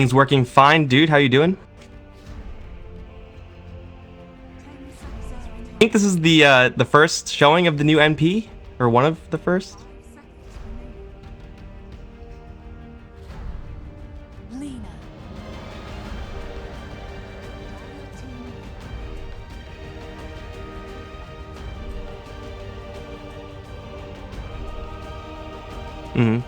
Things working fine, dude. How you doing? I think this is the first showing of the new NP, or one of the first. Mm-hmm.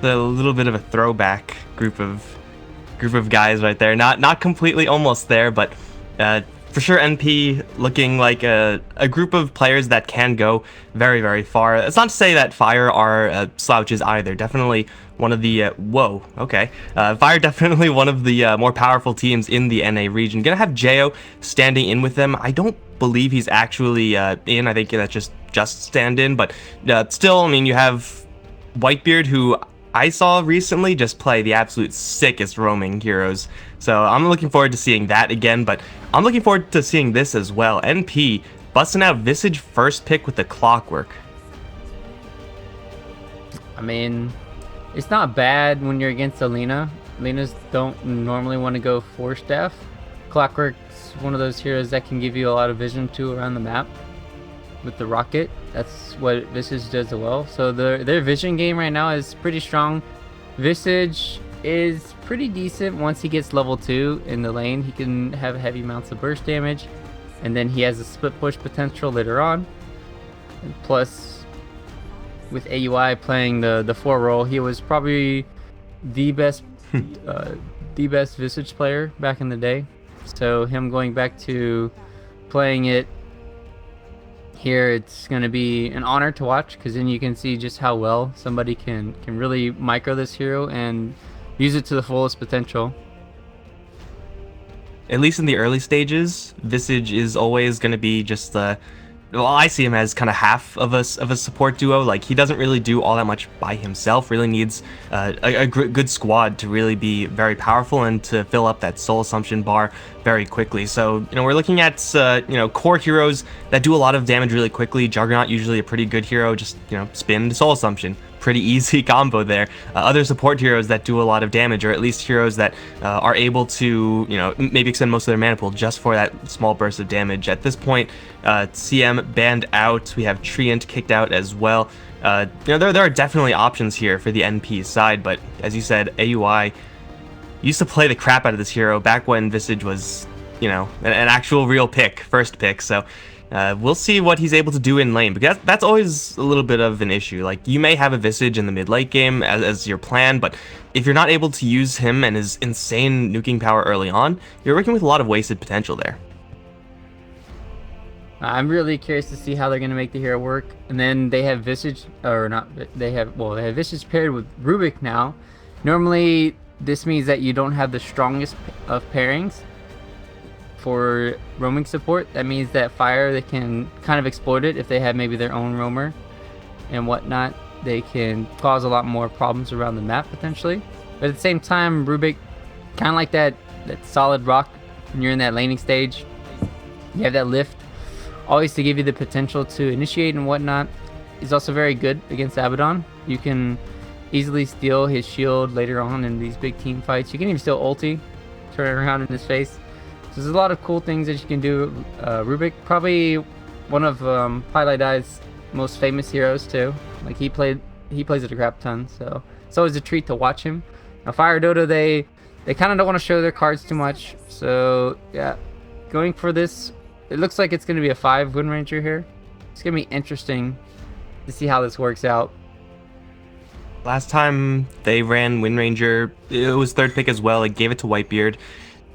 A little bit of a throwback group of guys right there. Not completely almost there, but for sure NP looking like a group of players that can go very, very far. It's not to say that Fire are slouches either. Definitely one of the whoa, okay. Fire definitely one of the more powerful teams in the NA region. Gonna have Jo standing in with them. I don't believe he's actually in. I think that's just stand in, but still, I mean, you have Whitebeard, who I saw recently just play the absolute sickest roaming heroes. So I'm looking forward to seeing that again, but I'm looking forward to seeing this as well. NP busting out Visage first pick with the Clockwork. I mean, it's not bad when you're against Alina. Alinas don't normally want to go 4-staff. Clockwork's one of those heroes that can give you a lot of vision too around the map. With the rocket, that's what Visage does well. So their vision game right now is pretty strong. Visage is pretty decent once he gets level 2 in the lane. He can have heavy amounts of burst damage, and then he has a split push potential later on. And plus, with AUI playing the 4 role, he was probably the best Visage player back in the day. So him going back to playing it here, it's going to be an honor to watch, because then you can see just how well somebody can really micro this hero and use it to the fullest potential. At least in the early stages, Visage is always going to be just the... Well, I see him as kind of half of a support duo. Like, he doesn't really do all that much by himself. Really needs a good squad to really be very powerful and to fill up that soul assumption bar very quickly. So, we're looking at core heroes that do a lot of damage really quickly. Juggernaut, usually a pretty good hero. Just spin to soul assumption. Pretty easy combo there. Other support heroes that do a lot of damage, or at least heroes that are able to maybe extend most of their mana pool just for that small burst of damage. At this point, CM banned out. We have Treant kicked out as well. There are definitely options here for the NP side, but as you said, AUI used to play the crap out of this hero back when Visage was an actual real first pick. So we'll see what he's able to do in lane, because that's always a little bit of an issue. Like, you may have a Visage in the mid-late game as your plan, but if you're not able to use him and his insane nuking power early on, you're working with a lot of wasted potential there. I'm really curious to see how they're going to make the hero work. And then they have Visage, or not, they have Visage paired with Rubik now. Normally, this means that you don't have the strongest of pairings for roaming support. That means that Fire, they can kind of exploit it if they have maybe their own roamer and whatnot. They can cause a lot more problems around the map potentially. But at the same time, Rubik, kind of like that solid rock when you're in that laning stage. You have that lift, always to give you the potential to initiate and whatnot. He's also very good against Abaddon. You can easily steal his shield later on in these big team fights. You can even steal ulti, turn it around in his face. So there's a lot of cool things that you can do. Rubik, probably one of Highlight Eye's most famous heroes too. Like, he plays it a crap ton, so it's always a treat to watch him. Now FireDota, they kind of don't want to show their cards too much. So yeah, going for this, it looks like it's going to be a 5 Wind Ranger here. It's going to be interesting to see how this works out. Last time they ran Wind Ranger, it was third pick as well. It gave it to Whitebeard.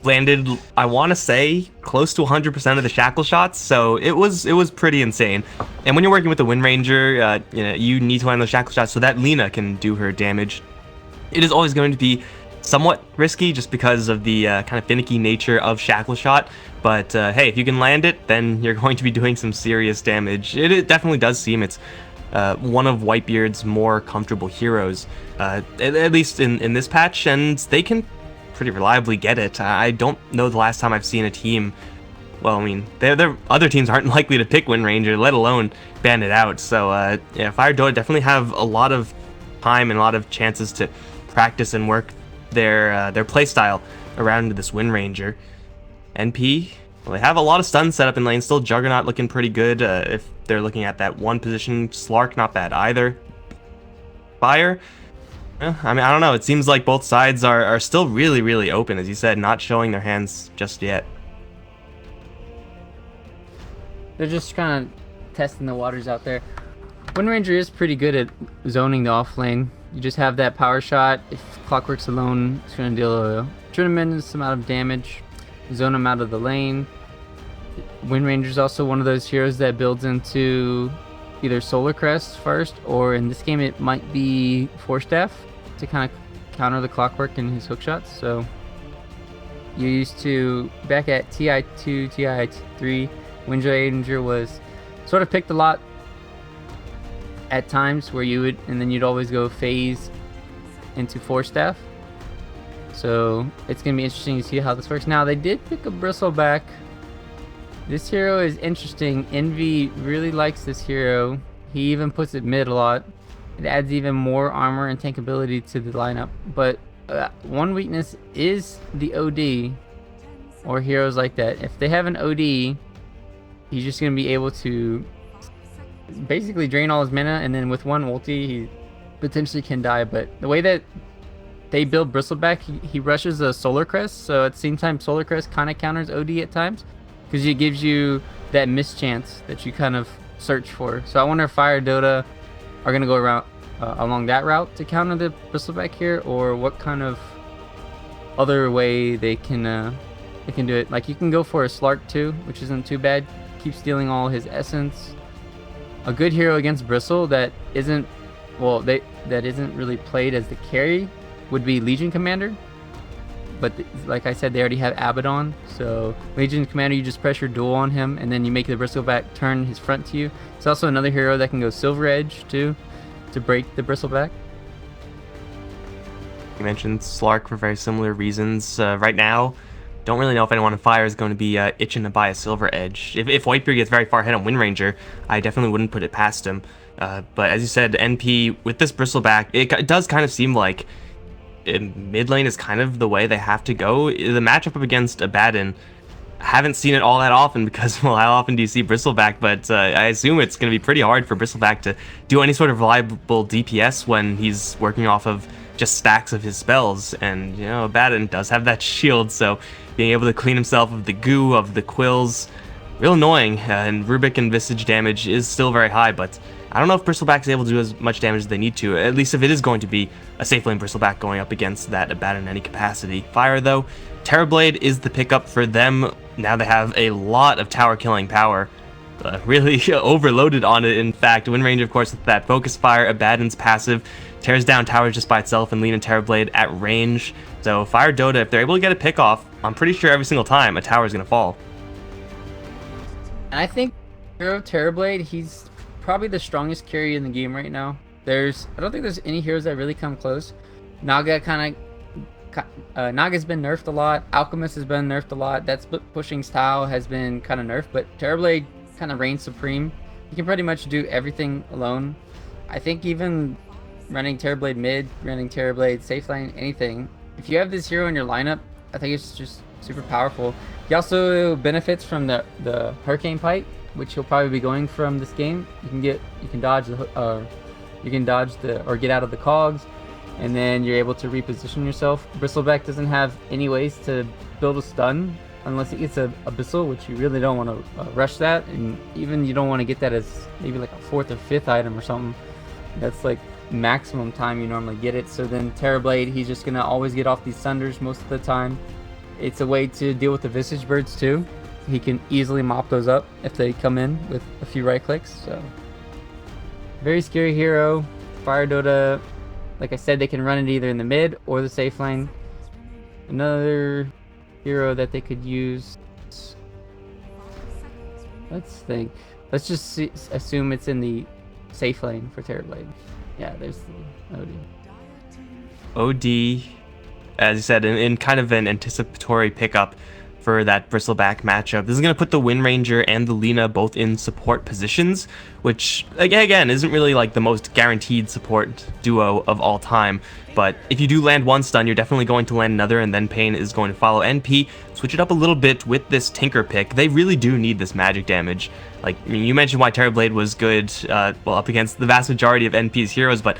Landed, I want to say, close to 100% of the shackle shots, so it was pretty insane. And when you're working with the Wind Ranger, you need to land those shackle shots so that Lina can do her damage. It is always going to be somewhat risky just because of the kind of finicky nature of shackle shot, but hey, if you can land it, then you're going to be doing some serious damage. It definitely does seem it's one of Whitebeard's more comfortable heroes, at least in this patch, and they can pretty reliably get it. I don't know the last time I've seen a team. Well, I mean, their other teams aren't likely to pick Wind Ranger, let alone ban it out. So yeah, FireDota definitely have a lot of time and a lot of chances to practice and work their playstyle around this Wind Ranger. NP, well, they have a lot of stuns set up in lane. Still Juggernaut looking pretty good. If they're looking at that one position, Slark not bad either. Fire, I mean, I don't know. It seems like both sides are still really open, as you said, not showing their hands just yet. They're just kind of testing the waters out there. Wind Ranger is pretty good at zoning the off lane. You just have that power shot. If Clockwork's alone, it's going to deal a tremendous amount of damage. Zone him out of the lane. Wind Ranger is also one of those heroes that builds into either Solar Crest first, or in this game it might be Force Staff to kind of counter the Clockwork and his hook shots. So you used to, back at TI2, TI3, Wind Ranger was sort of picked a lot at times where you would, and then you'd always go phase into Force Staff. So it's going to be interesting to see how this works. Now, they did pick a Bristleback. This hero is interesting. Envy really likes this hero. He even puts it mid a lot. It adds even more armor and tankability to the lineup. But one weakness is the OD, or heroes like that. If they have an OD, he's just going to be able to basically drain all his mana, and then with one ulti, he potentially can die. But the way that they build Bristleback, he rushes a Solar Crest, so at the same time, Solar Crest kind of counters OD at times, because it gives you that mischance that you kind of search for. So I wonder if FireDota are going to go around along that route to counter the Bristleback here, or what kind of other way they can do it. Like, you can go for a Slark too, which isn't too bad. Keep stealing all his essence. A good hero against Bristle that isn't, well, that isn't really played as the carry would be Legion Commander. But like I said, they already have Abaddon, so Legion Commander, you just pressure duel on him, and then you make the Bristleback turn his front to you. It's also another hero that can go Silver Edge too, to break the Bristleback. You mentioned Slark for very similar reasons. Right now, don't really know if anyone on Fire is going to be itching to buy a Silver Edge. If Whitebeard gets very far ahead on Wind Ranger, I definitely wouldn't put it past him. But as you said, NP, with this Bristleback, it does kind of seem like mid lane is kind of the way they have to go. The matchup up against Abaddon, I haven't seen it all that often because, well, how often do you see Bristleback? But I assume it's going to be pretty hard for Bristleback to do any sort of reliable DPS when he's working off of just stacks of his spells. And, you know, Abaddon does have that shield, so being able to clean himself of the goo, of the quills, real annoying. And Rubik and Visage damage is still very high, but I don't know if Bristleback is able to do as much damage as they need to, at least if it is going to be a safe lane Bristleback going up against that Abaddon in any capacity. Fire, though, Terrorblade is the pickup for them. Now they have a lot of tower killing power, really overloaded on it. In fact, Wind Ranger, of course, with that Focus Fire, Abaddon's passive, tears down towers just by itself, and Lean and Terrorblade at range. So FireDota, if they're able to get a pick off, I'm pretty sure every single time a tower is going to fall. And I think Hero Terrorblade, he's probably the strongest carry in the game right now. I don't think there's any heroes that really come close. Naga's been nerfed a lot. Alchemist has been nerfed a lot. That's pushing style has been kind of nerfed, but Terrorblade kind of reigns supreme. You can pretty much do everything alone. I think even running Terrorblade mid, running Terrorblade safe lane, anything. If you have this hero in your lineup, I think it's just super powerful. He also benefits from the Hurricane Pipe, which he'll probably be going from this game. You can dodge or get out of the cogs, and then you're able to reposition yourself. Bristleback doesn't have any ways to build a stun unless it gets a Abyssal, which you really don't want to rush that, and even you don't want to get that as maybe like a 4th or 5th item or something. That's like maximum time you normally get it. So then Terrorblade, he's just gonna always get off these Sunders most of the time. It's a way to deal with the Visage Birds too. He can easily mop those up if they come in with a few right clicks. So very scary hero. FireDota, like I said, they can run it either in the mid or the safe lane. Another hero that they could use, let's think. Let's just assume it's in the safe lane for Terrorblade. Yeah, there's the OD. OD, as you said, in kind of an anticipatory pickup for that Bristleback matchup. This is going to put the Wind Ranger and the Lina both in support positions, which again isn't really like the most guaranteed support duo of all time. But if you do land one stun, you're definitely going to land another, and then Pain is going to follow. NP, switch it up a little bit with this Tinker pick. They really do need this magic damage. Like, I mean, you mentioned why Terrorblade was good, well, up against the vast majority of NP's heroes, but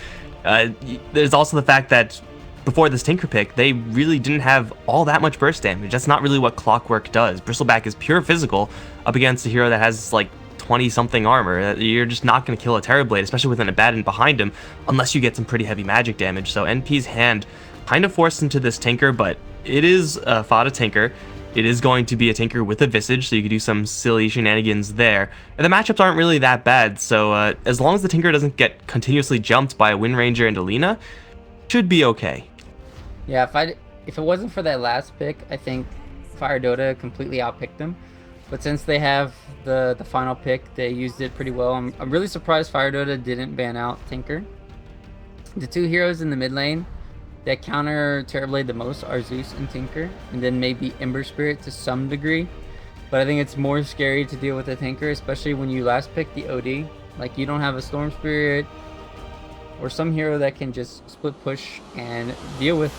there's also the fact that before this Tinker pick, they really didn't have all that much burst damage. That's not really what Clockwork does. Bristleback is pure physical up against a hero that has like 20-something armor. You're just not going to kill a Terrorblade, especially with an Abaddon behind him, unless you get some pretty heavy magic damage. So NP's hand kind of forced into this Tinker, but it is a Fada Tinker. It is going to be a Tinker with a Visage, so you can do some silly shenanigans there. And the matchups aren't really that bad, so as long as the Tinker doesn't get continuously jumped by a Wind Ranger and a Lina, should be okay. Yeah, if it wasn't for that last pick, I think FireDota completely outpicked them. But since they have the final pick, they used it pretty well. I'm really surprised FireDota didn't ban out Tinker. The two heroes in the mid lane that counter Terrorblade the most are Zeus and Tinker, and then maybe Ember Spirit to some degree. But I think it's more scary to deal with a Tinker, especially when you last pick the OD. Like, you don't have a Storm Spirit or some hero that can just split push and deal with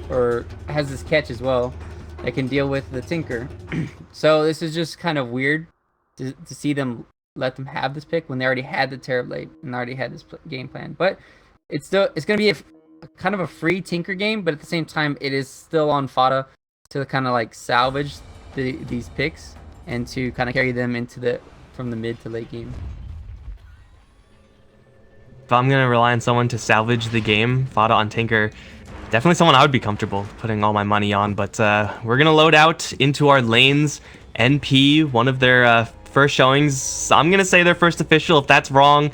or has this catch as well, that can deal with the Tinker. So this is just kind of weird to see them let them have this pick when they already had the Terrorblade and already had this game plan. But it's going to be a kind of a free Tinker game, but at the same time, it is still on Fada to kind of like salvage these picks and to kind of carry them into from the mid to late game. If I'm going to rely on someone to salvage the game, Fada on Tinker, definitely someone I would be comfortable putting all my money on. But we're going to load out into our lanes. NP, one of their first showings. I'm going to say their first official. If that's wrong,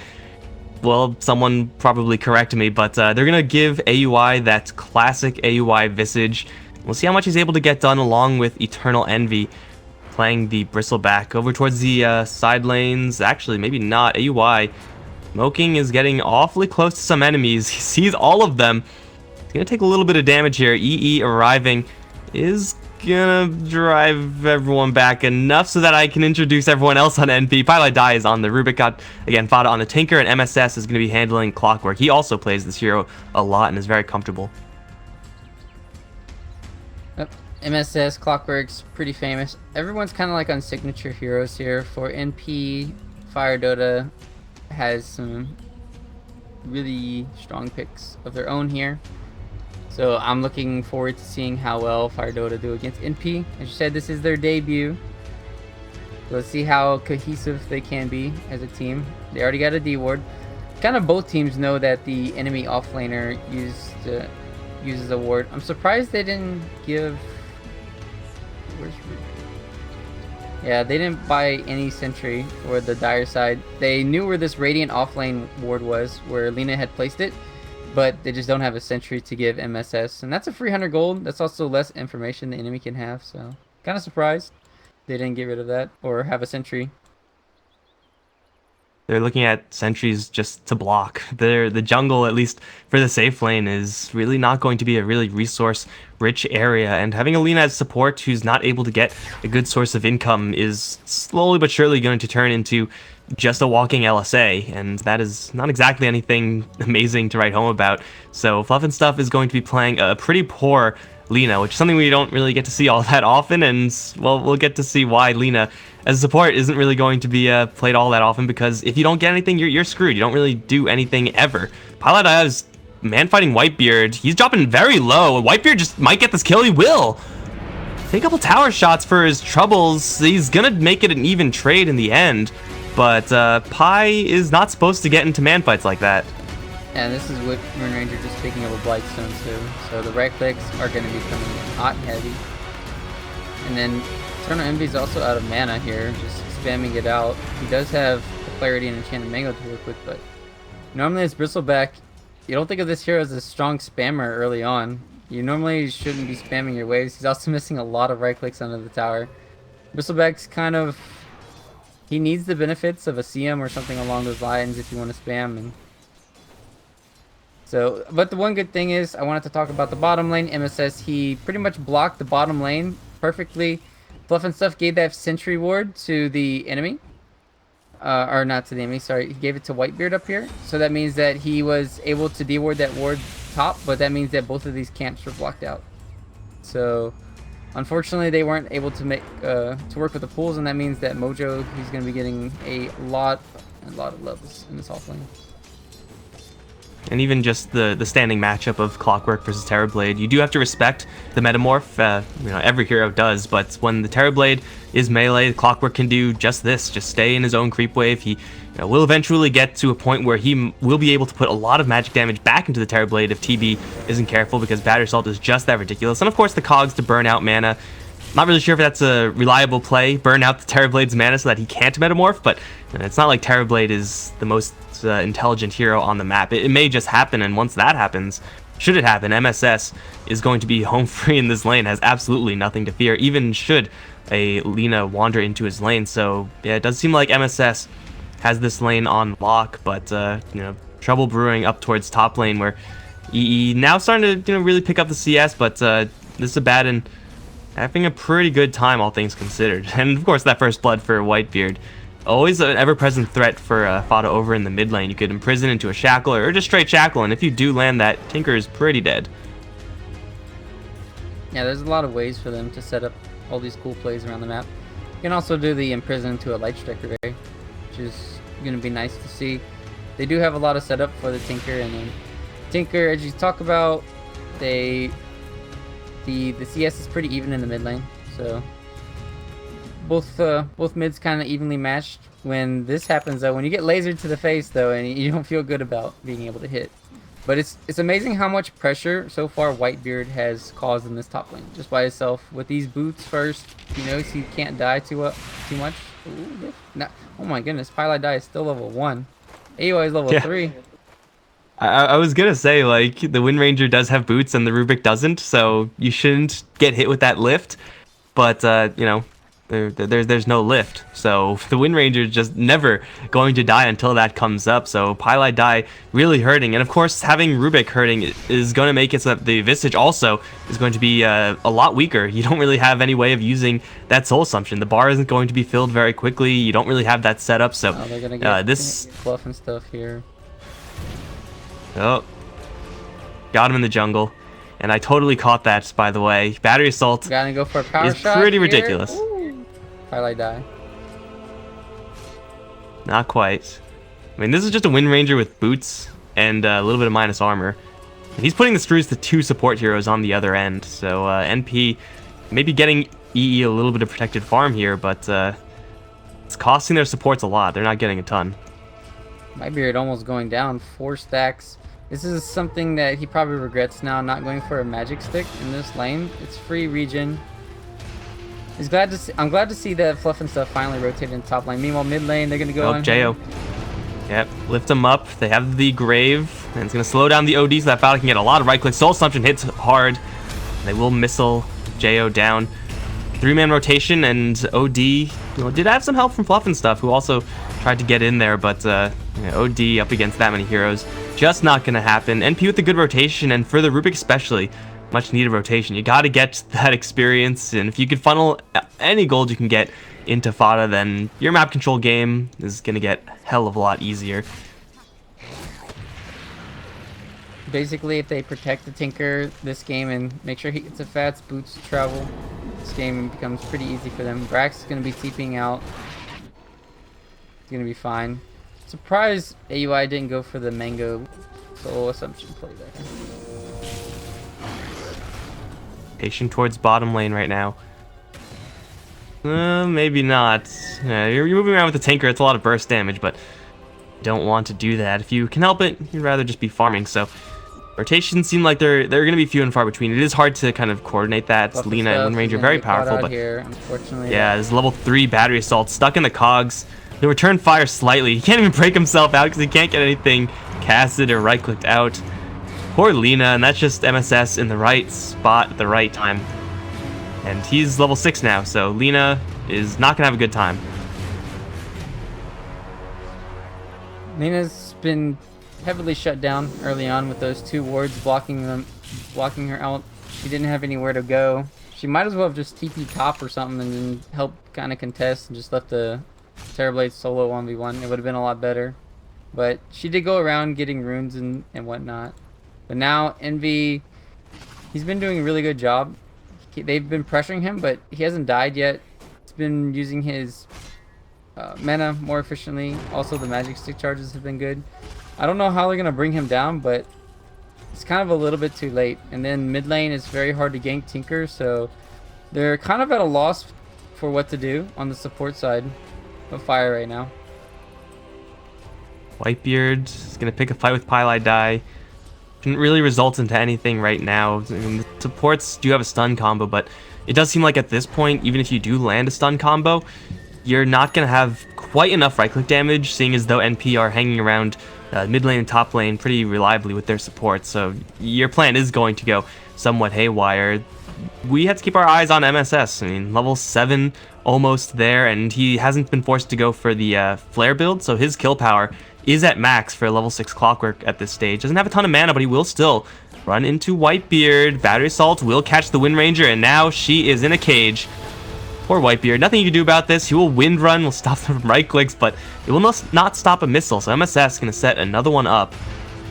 well, someone probably correct me. But they're going to give AUI that classic AUI Visage. We'll see how much he's able to get done along with Eternal Envy, playing the Bristleback over towards the side lanes. Actually, maybe not. AUI smoking is getting awfully close to some enemies. He sees all of them. He's going to take a little bit of damage here. EE arriving is going to drive everyone back enough so that I can introduce everyone else on NP. Pilot Die is on the Rubik. Got, again, Fada on the Tinker, and MSS is going to be handling Clockwork. He also plays this hero a lot and is very comfortable. MSS, Clockwork's pretty famous. Everyone's kind of like on signature heroes here. For NP, FireDota has some really strong picks of their own here. So I'm looking forward to seeing how well FireDota do against NP. As you said, this is their debut. So let's see how cohesive they can be as a team. They already got a D ward. Kind of both teams know that the enemy offlaner uses a ward. I'm surprised they didn't give... Where's Rubik? Yeah, they didn't buy any sentry for the Dire side. They knew where this Radiant offlane ward was, where Lina had placed it, but they just don't have a sentry to give MSS. And that's a free 100 gold. That's also less information the enemy can have, so kind of surprised they didn't get rid of that or have a sentry. They're looking at sentries just to block. The jungle, at least for the safe lane, is really not going to be a really resource-rich area. And having a Lina as support who's not able to get a good source of income is slowly but surely going to turn into just a walking LSA. And that is not exactly anything amazing to write home about. So Fluff and Stuff is going to be playing a pretty poor Lina, which is something we don't really get to see all that often. And, well, we'll get to see why Lina as a support isn't really going to be played all that often, because if you don't get anything, you're screwed. You don't really do anything ever. Pilot has man fighting Whitebeard. He's dropping very low. Whitebeard just might get this kill. He will. Take a couple tower shots for his troubles. He's gonna make it an even trade in the end, but Pi is not supposed to get into man fights like that. And this is with Moon Ranger just taking over Blightstone too. So the right clicks are going to be coming hot and heavy. And then Eternal Envy is also out of mana here, just spamming it out. He does have the Clarity and Enchanted Mango to work with, but normally as Bristleback, you don't think of this hero as a strong spammer early on. You normally shouldn't be spamming your waves. He's also missing a lot of right clicks under the tower. Bristleback's kind of he needs the benefits of a CM or something along those lines if you want to spam. And so, but the one good thing is I wanted to talk about the bottom lane. MSS, he pretty much blocked the bottom lane perfectly. Fluff and Stuff gave that sentry ward to the enemy. Or not to the enemy, sorry. He gave it to Whitebeard up here. So that means that he was able to deward that ward top, but that means that both of these camps were blocked out. So unfortunately they weren't able to make to work with the pools, and that means that Mojo, he's going to be getting a lot of levels in this offlane. And even just the standing matchup of Clockwork versus Terrorblade, you do have to respect the Metamorph. You know, every hero does, but when the Terrorblade is melee, Clockwork can do just this, just stay in his own creep wave. He will eventually get to a point where he will be able to put a lot of magic damage back into the Terrorblade if TB isn't careful, because Battery Assault is just that ridiculous. And of course the cogs to burn out mana. Not really sure if that's a reliable play, burn out the Terrorblade's mana so that he can't Metamorph, but it's not like Terrorblade is the most intelligent hero on the map. It may just happen, and once that happens, should it happen, MSS is going to be home free in this lane, has absolutely nothing to fear, even should a Lina wander into his lane. So yeah, it does seem like MSS has this lane on lock, but you know, trouble brewing up towards top lane, where EE now starting to really pick up the CS, but this Abaddon having a pretty good time, all things considered. And of course that first blood for Whitebeard, always an ever-present threat for Fada over in the mid lane. You could imprison into a shackle or just straight shackle, and if you do land that, Tinker is pretty dead. Yeah, there's a lot of ways for them to set up all these cool plays around the map. You can also do the imprison into a light striker there, which is going to be nice to see. They do have a lot of setup for the Tinker, and then Tinker, as you talk about, the CS is pretty even in the mid lane, so both mids kind of evenly matched. When this happens though, when you get lasered to the face though, and you don't feel good about being able to hit. But it's amazing how much pressure so far Whitebeard has caused in this top lane just by himself. With these boots first, he knows he can't die too much. Ooh, oh my goodness, Pylai Die is still level 1. AOI is level 3. I was gonna say, like, the Wind Ranger does have boots and the Rubik doesn't, so you shouldn't get hit with that lift. But you know, there's no lift, so the Wind Ranger is just never going to die until that comes up. So Pylai Die really hurting, and of course having Rubik hurting is going to make it so that the Visage also is going to be a lot weaker. You don't really have any way of using that Soul Assumption. The bar isn't going to be filled very quickly. You don't really have that setup, so they're gonna get this fluff and stuff here. Oh, got him in the jungle. And I totally caught that, by the way. Battery Assault Gotta go for a power is shot pretty here. ridiculous. Pylai Die. Not quite. I mean, this is just a Wind Ranger with boots and a little bit of minus armor. And he's putting the screws to 2 support heroes on the other end. So NP maybe getting EE a little bit of protected farm here, but it's costing their supports a lot. They're not getting a ton. Whitebeard almost going down 4 stacks. This is something that he probably regrets now, not going for a magic stick in this lane. It's free regen. I'm glad to see that Fluff and Stuff finally rotated in top lane. Meanwhile, mid lane, they're going to go on. Jo. Yep, lift them up. They have the Grave, and it's going to slow down the OD so that Fada can get a lot of right clicks. Soul Assumption hits hard. They will missile Jo down. 3-man rotation, and OD did have some help from Fluff and Stuff, who also tried to get in there, but OD up against that many heroes, just not going to happen. NP with the good rotation, and for the Rubik especially, much needed rotation. You got to get that experience, and if you can funnel any gold you can get into Fada, then your map control game is going to get a hell of a lot easier. Basically, if they protect the Tinker this game and make sure he gets a Fats, boots, travel, this game becomes pretty easy for them. Brax is going to be TPing out. It's going to be fine. Surprised AUI didn't go for the Mango Soul Assumption play there. Patient towards bottom lane right now. Maybe not. You're moving around with the Tinker. It's a lot of burst damage, but don't want to do that. If you can help it, you'd rather just be farming. So rotations seem like they're going to be few and far between. It is hard to kind of coordinate that. Lina and Wind Ranger very powerful, but here, unfortunately, yeah, this level 3 Battery Assault stuck in the cogs. He'll return fire slightly. He can't even break himself out because he can't get anything casted or right clicked out. Poor Lina, and that's just MSS in the right spot at the right time. And he's level 6 now, so Lina is not gonna have a good time. Lena's been heavily shut down early on with those 2 wards blocking her out. She didn't have anywhere to go. She might as well have just TP top or something and then help kind of contest and just left the Terrorblade solo 1v1. It would have been a lot better. But she did go around getting runes and whatnot. But now Envy, he's been doing a really good job. They've been pressuring him, but he hasn't died yet. He's been using his mana more efficiently. Also, the magic stick charges have been good. I don't know how they're going to bring him down, but it's kind of a little bit too late. And then mid lane is very hard to gank Tinker, so they're kind of at a loss for what to do on the support side of Fire right now. Whitebeard is going to pick a fight with Pylai Die. Shouldn't really result into anything right now. I mean, the supports do have a stun combo, but it does seem like at this point, even if you do land a stun combo, you're not going to have quite enough right-click damage, seeing as though NP are hanging around mid lane and top lane pretty reliably with their support. So your plan is going to go somewhat haywire. We have to keep our eyes on MSS. I mean, level 7 almost there, and he hasn't been forced to go for the flare build, so his kill power is at max for a level 6 Clockwork at this stage. Doesn't have a ton of mana, but he will still run into Whitebeard. Battery Assault will catch the Wind Ranger, and now she is in a cage. Poor Whitebeard. Nothing you can do about this. He will Wind Run, will stop them from right clicks, but it will not stop a missile. So MSS is going to set another one up.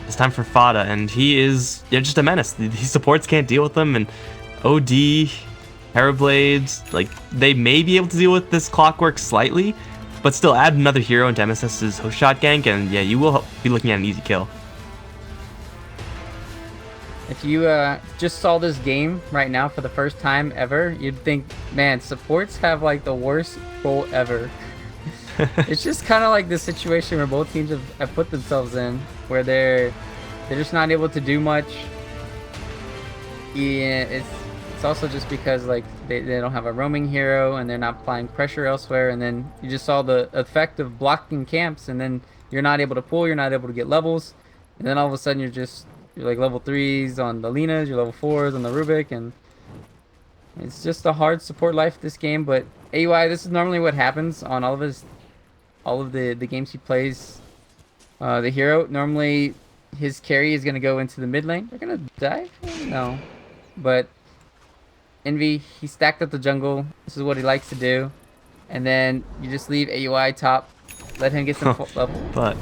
It's time for Fada, and he is just a menace. These supports can't deal with him, and OD, Terrorblades, like, they may be able to deal with this Clockwork slightly, but still add another hero into MSS's hookshot gank, and yeah, you will be looking at an easy kill. If you just saw this game right now for the first time ever, you'd think, man, supports have like the worst role ever. It's just kind of like the situation where both teams have put themselves in, where they're just not able to do much. Yeah, it's also just because like they don't have a roaming hero and they're not applying pressure elsewhere, and then you just saw the effect of blocking camps, and then you're not able to pull, you're not able to get levels, and then all of a sudden you're like level 3s on the Lenas, you're level 4s on the Rubik, and it's just a hard support life this game. But AUI, this is normally what happens on all of the games he plays. The hero, normally his carry is going to go into the mid lane. They're going to die? No. But Envy, he stacked up the jungle. This is what he likes to do. And then you just leave AUI top. Let him get some level. But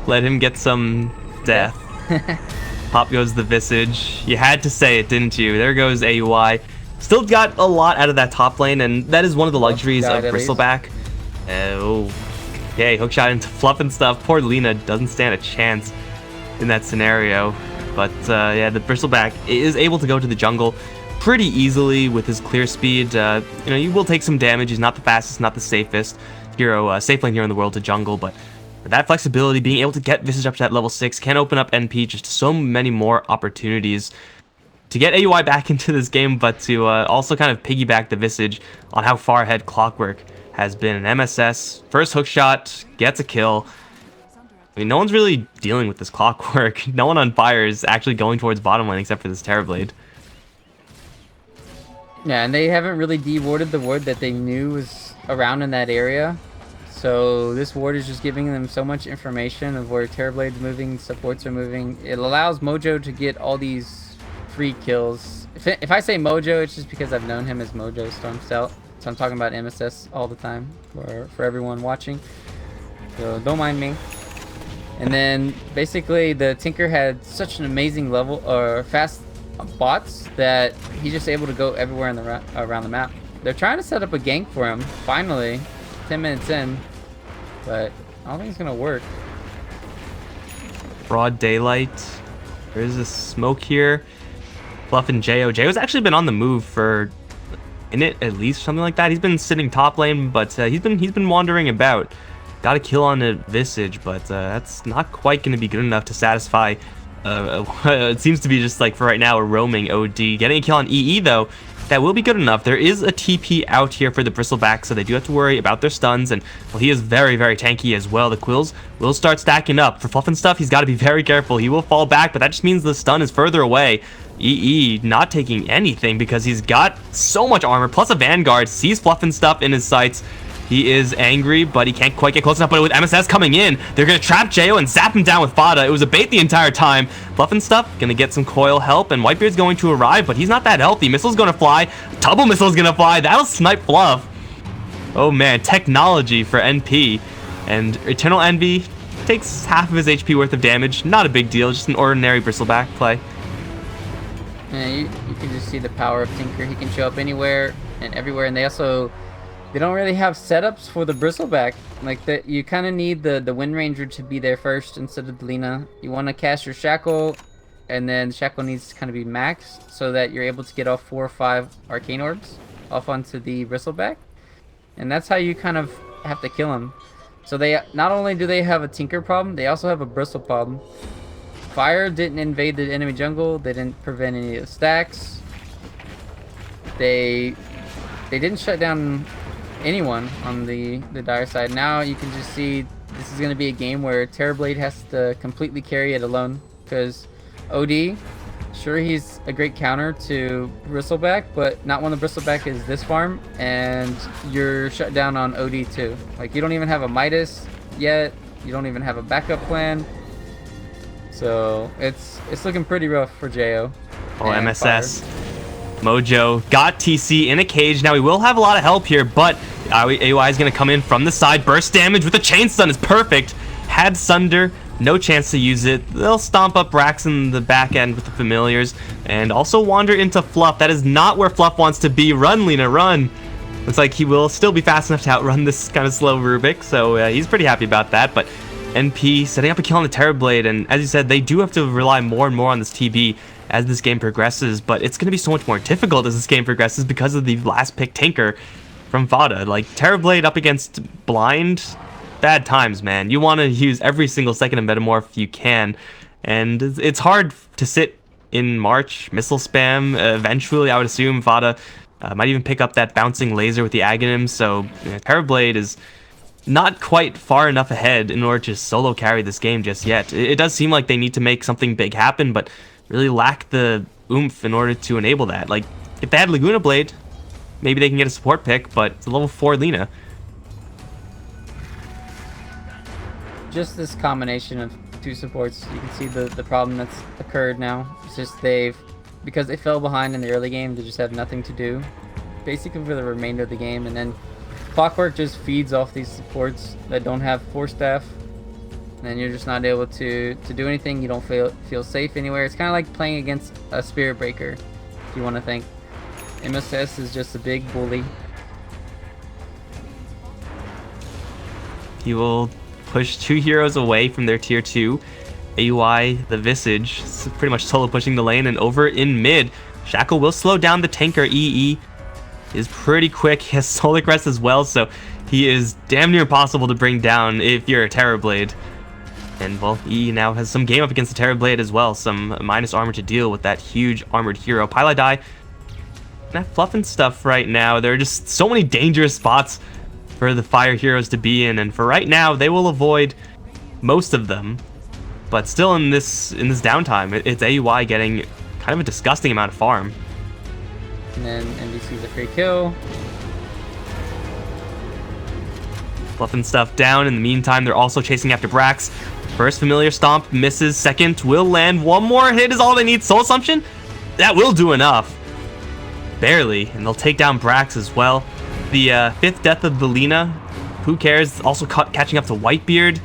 let him get some death. Pop goes the Visage. You had to say it, didn't you? There goes AUI. Still got a lot out of that top lane, and that is one of the luxuries of Bristleback. Oh, okay, hookshot into Fluff and stuff. Poor Lena doesn't stand a chance in that scenario. But yeah, the Bristleback is able to go to the jungle pretty easily with his clear speed. You will take some damage. He's not the fastest, not the safest hero, safe lane hero in the world to jungle, but that flexibility, being able to get Visage up to that level 6, can open up NP just so many more opportunities to get AUI back into this game, but to also kind of piggyback the Visage on how far ahead Clockwork has been. An MSS, first hookshot, gets a kill. I mean, no one's really dealing with this Clockwork. No one on Fire is actually going towards bottom lane except for this Terrorblade. Yeah, and they haven't really de-warded the ward that they knew was around in that area. So this ward is just giving them so much information of where Terrorblade's moving, supports are moving. It allows Mojo to get all these free kills. If I say Mojo, it's just because I've known him as Mojo Storm Stout. So I'm talking about MSS all the time for everyone watching. So don't mind me. And then basically the Tinker had such an amazing level or fast bots that he's just able to go everywhere in around the map. They're trying to set up a gank for him, finally, 10 minutes in. But I don't think it's gonna work. Broad daylight. There is a smoke here. Fluff and Jo. Jo's actually been on the move for a minute at least, something like that. He's been sitting top lane, but he's been wandering about. Got a kill on a Visage, but that's not quite going to be good enough to satisfy. It seems to be just like for right now a roaming OD. Getting a kill on EE though, that will be good enough. There is a TP out here for the Bristleback, so they do have to worry about their stuns, and well, he is very, very tanky as well. The Quills will start stacking up. For Fluff and stuff, he's got to be very careful. He will fall back, but that just means the stun is further away. EE not taking anything because he's got so much armor, plus a Vanguard, sees Fluff and stuff in his sights. He is angry, but he can't quite get close enough. But with MSS coming in, they're going to trap Jo and zap him down with Fada. It was a bait the entire time. Fluff and Stuff going to get some coil help, and Whitebeard's going to arrive, but he's not that healthy. Missile's going to fly. Double Missile's going to fly. That'll snipe Fluff. Oh man, technology for NP. And Eternal Envy takes half of his HP worth of damage. Not a big deal, just an ordinary Bristleback play. Yeah, you can just see the power of Tinker. He can show up anywhere and everywhere, and they don't really have setups for the Bristleback. Like that, you kind of need the Wind Ranger to be there first instead of the Lina. You want to cast your Shackle, and then Shackle needs to kind of be maxed so that you're able to get off 4 or 5 Arcane Orbs off onto the Bristleback, and that's how you kind of have to kill him. So they not only do they have a Tinker problem, they also have a Bristle problem. Fire didn't invade the enemy jungle. They didn't prevent any of the stacks. They didn't shut down anyone on the dire side. Now you can just see this is going to be a game where Terrorblade has to completely carry it alone, because OD, sure, he's a great counter to Bristleback, but not when the Bristleback is this farm and you're shut down on OD too. Like, you don't even have a Midas yet. You don't even have a backup plan. So it's looking pretty rough for Jo. Oh, MSS. Fire. Mojo got TC in a cage. Now we will have a lot of help here, but AOI is going to come in from the side. Burst damage with the chain stun is perfect. Had Sunder, no chance to use it. They'll stomp up Rax in the back end with the familiars and also wander into Fluff. That is not where Fluff wants to be. Run, Lina, run. Looks like he will still be fast enough to outrun this kind of slow Rubik, so he's pretty happy about that. But NP setting up a kill on the Terrorblade, and as you said, they do have to rely more and more on this TB as this game progresses, but it's going to be so much more difficult as this game progresses because of the last pick Tinker from Vada. Like, Terrorblade up against Blind, bad times, man. You want to use every single second of Metamorph you can, and it's hard to sit in March, missile spam. Eventually, I would assume Vada might even pick up that bouncing laser with the Aghanim, so Terrorblade is not quite far enough ahead in order to solo carry this game just yet. It does seem like they need to make something big happen, but really lack the oomph in order to enable that. Like, if they had Laguna Blade, maybe they can get a support pick, but it's a level 4 Lina. Just this combination of 2 supports, you can see the problem that's occurred now. It's just because they fell behind in the early game, they just have nothing to do basically for the remainder of the game, and then Clockwork just feeds off these supports that don't have 4 staff, and you're just not able to do anything. You don't feel safe anywhere. It's kind of like playing against a Spirit Breaker, if you want to think. MSS is just a big bully. He will push 2 heroes away from their tier 2. AUI, the Visage, pretty much solo pushing the lane, and over in mid, Shackle will slow down the tanker. EE is pretty quick. He has Solar Crest as well, so he is damn near impossible to bring down if you're a Terrorblade. And, well, EE now has some game up against the Terrorblade as well. Some minus armor to deal with that huge armored hero. Pylai that Fluff and Stuff right now. There are just so many dangerous spots for the Fire heroes to be in, and for right now, they will avoid most of them. But still, in this downtime, it's AUI getting kind of a disgusting amount of farm. And then NBC's a free kill. Fluff and Stuff down. In the meantime, they're also chasing after Brax. First familiar stomp misses. Second will land. One more hit is all they need. Soul Assumption? That will do enough. Barely. And they'll take down Brax as well. The 5th death of the Lina. Who cares? Also catching up to Whitebeard.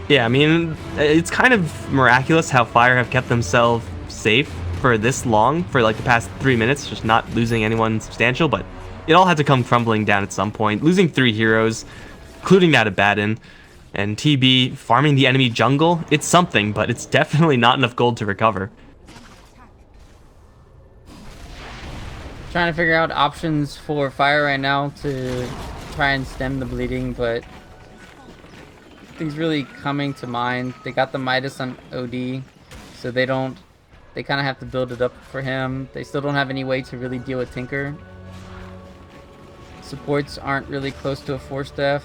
Yeah, I mean, it's kind of miraculous how Fire have kept themselves safe for this long, for like the past 3 minutes, just not losing anyone substantial, but it all had to come crumbling down at some point. Losing 3 heroes, including that Abaddon, and TB farming the enemy jungle, it's something, but it's definitely not enough gold to recover. Trying to figure out options for Fire right now to try and stem the bleeding, but nothing's really coming to mind. They got the Midas on OD, so they kind of have to build it up for him. They still don't have any way to really deal with Tinker. Supports aren't really close to a 4 staff.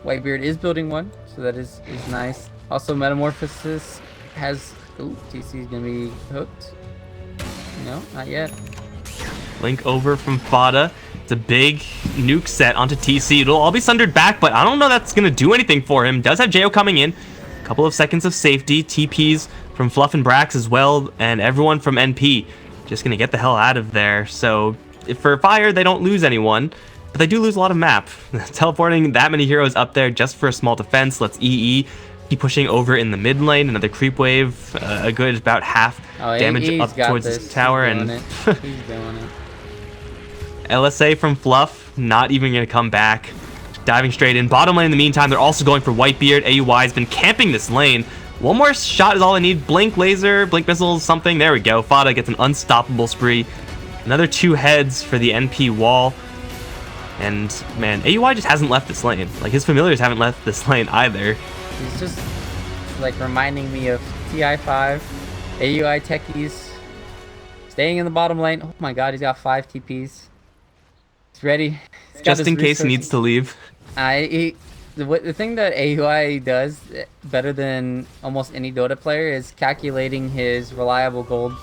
Whitebeard is building one, so that is nice. Also, Metamorphosis has... Ooh, TC's gonna be hooked. No, not yet. Link over from Fada. It's a big nuke set onto TC. It'll all be sundered back, but I don't know that's going to do anything for him. Does have Jo coming in. Couple of seconds of safety. TPs from Fluff and Brax as well, and everyone from NP just going to get the hell out of there. So if for Fire, they don't lose anyone, but they do lose a lot of map. Teleporting that many heroes up there just for a small defense. Let's EE. Keep pushing over in the mid lane. Another creep wave. A good about half damage up towards this tower. And He's doing it. LSA from Fluff, not even going to come back. Diving straight in. Bottom lane in the meantime, they're also going for Whitebeard. AUI has been camping this lane. One more shot is all I need. Blink laser, blink missiles, something. There we go. Fada gets an unstoppable spree. Another 2 heads for the NP wall. And man, AUI just hasn't left this lane. Like, his familiars haven't left this lane either. He's just like reminding me of TI5, AUI Techies, staying in the bottom lane. Oh my god, he's got 5 TPs. He's ready. Just in case he needs to leave. The thing that AUI does better than almost any Dota player is calculating his reliable gold.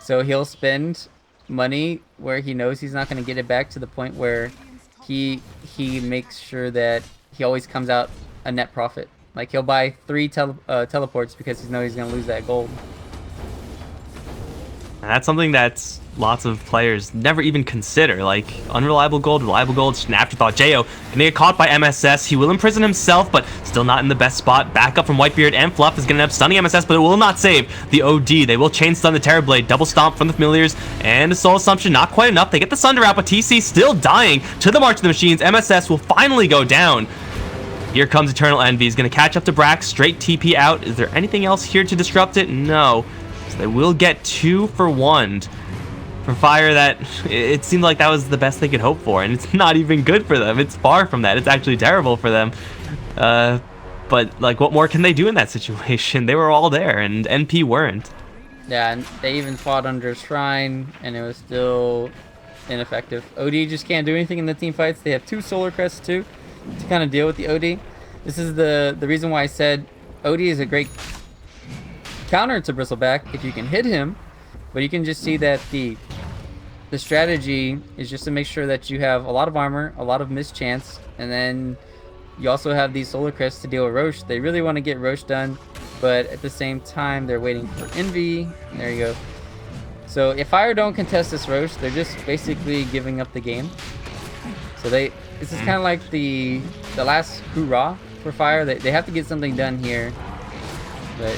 So he'll spend money where he knows he's not going to get it back, to the point where he makes sure that he always comes out a net profit. Like, he'll buy 3 teleports because he knows he's going to lose that gold. And that's something that's lots of players never even consider. Like, unreliable gold, reliable gold, just an afterthought. Jo gonna get caught by MSS. He will imprison himself, but still not in the best spot. Backup from Whitebeard and Fluff is gonna end up stunning MSS, but it will not save the OD. They will chain stun the Terrorblade. Double stomp from the familiars and a soul assumption. Not quite enough. They get the Sunder out, but TC still dying to the March of the Machines. MSS will finally go down. Here comes Eternal Envy. He's gonna catch up to Brax. Straight TP out. Is there anything else here to disrupt it? No. So they will get 2 for 1. For Fire, that it seemed like that was the best they could hope for, and it's not even good for them. It's far from that. It's actually terrible for them. But like, what more can they do in that situation? They were all there, and NP weren't. Yeah, and they even fought under Shrine, and it was still ineffective. OD just can't do anything in the team fights. They have 2 Solar Crests too to kind of deal with the OD. This is the reason why I said OD is a great counter to Bristleback if you can hit him. But you can just see that the strategy is just to make sure that you have a lot of armor, a lot of mischance, and then you also have these Solar Crests to deal with Roche. They really want to get Roche done, but at the same time, they're waiting for Envy. There you go. So if Fire don't contest this Roche, they're just basically giving up the game. So this is kind of like the last hoorah for Fire. They have to get something done here, but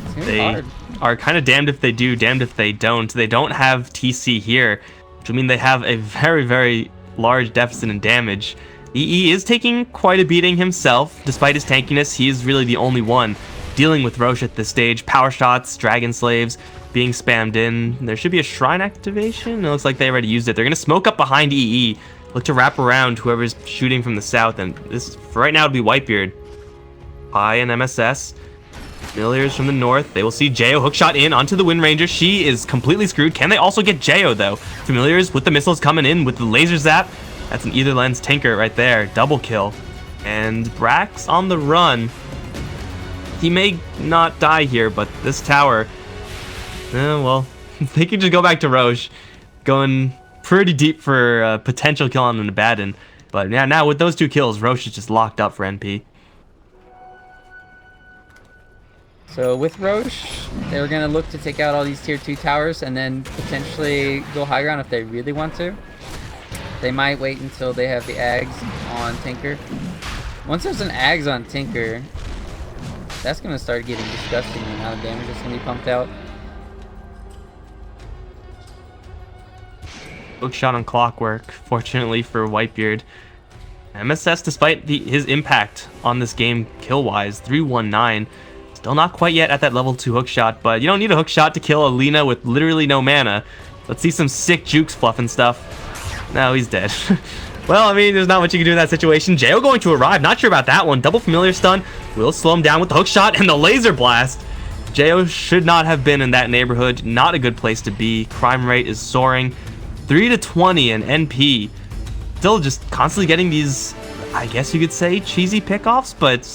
it's gonna be hard. Are kind of damned if they do, damned if they don't. They don't have TC here, which will mean they have a very, very large deficit in damage. EE is taking quite a beating himself. Despite his tankiness, he is really the only one dealing with Roche at this stage. Power shots, Dragon Slaves being spammed in. There should be a Shrine activation. It looks like they already used it. They're going to smoke up behind EE. Look to wrap around whoever's shooting from the south. And this, for right now, it'll be Whitebeard. Pi and MSS. Familiars from the north. They will see Jo hookshot in onto the Wind Ranger. She is completely screwed. Can they also get Jo though? Familiars with the missiles coming in with the laser zap. That's an either lens tinker right there. Double kill. And Brax on the run. He may not die here, but this tower, well, they can just go back to Roche, going pretty deep for a potential kill on an Abaddon. But yeah, now with those 2 kills, Roche is just locked up for NP. So with Roche, they're going to look to take out all these tier 2 towers and then potentially go high ground if they really want to. They might wait until they have the Ags on Tinker. Once there's an Ags on Tinker, that's going to start getting disgusting, the amount of damage that's going to be pumped out. Hook shot on Clockwork, fortunately for Whitebeard. MSS, despite his impact on this game kill-wise, 319. Still not quite yet at that level 2 hookshot, but you don't need a hookshot to kill Alina with literally no mana. Let's see some sick jukes fluff and stuff. No, he's dead. Well, I mean, there's not much you can do in that situation. Jo going to arrive. Not sure about that one. Double familiar stun will slow him down with the hookshot and the laser blast. Jo should not have been in that neighborhood. Not a good place to be. Crime rate is soaring. 3 to 20 and NP. Still just constantly getting these, I guess you could say, cheesy pickoffs, but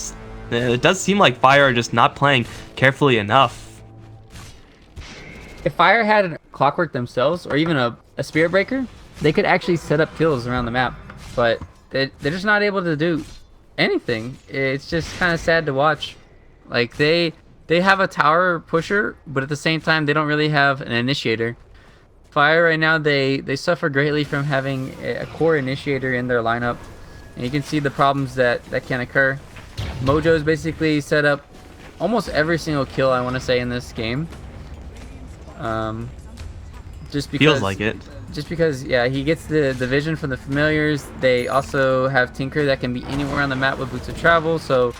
it does seem like Fire are just not playing carefully enough. If Fire had a Clockwork themselves, or even a Spirit Breaker, they could actually set up kills around the map, but they're just not able to do anything. It's just kind of sad to watch. Like they have a tower pusher, but at the same time they don't really have an initiator. Fire right now, they suffer greatly from having a core initiator in their lineup, and you can see the problems that can occur. Mojo's basically set up almost every single kill, I want to say, in this game. Just because Feels like it. Just because, yeah, he gets the vision from the familiars. They also have Tinker that can be anywhere on the map with boots of travel, so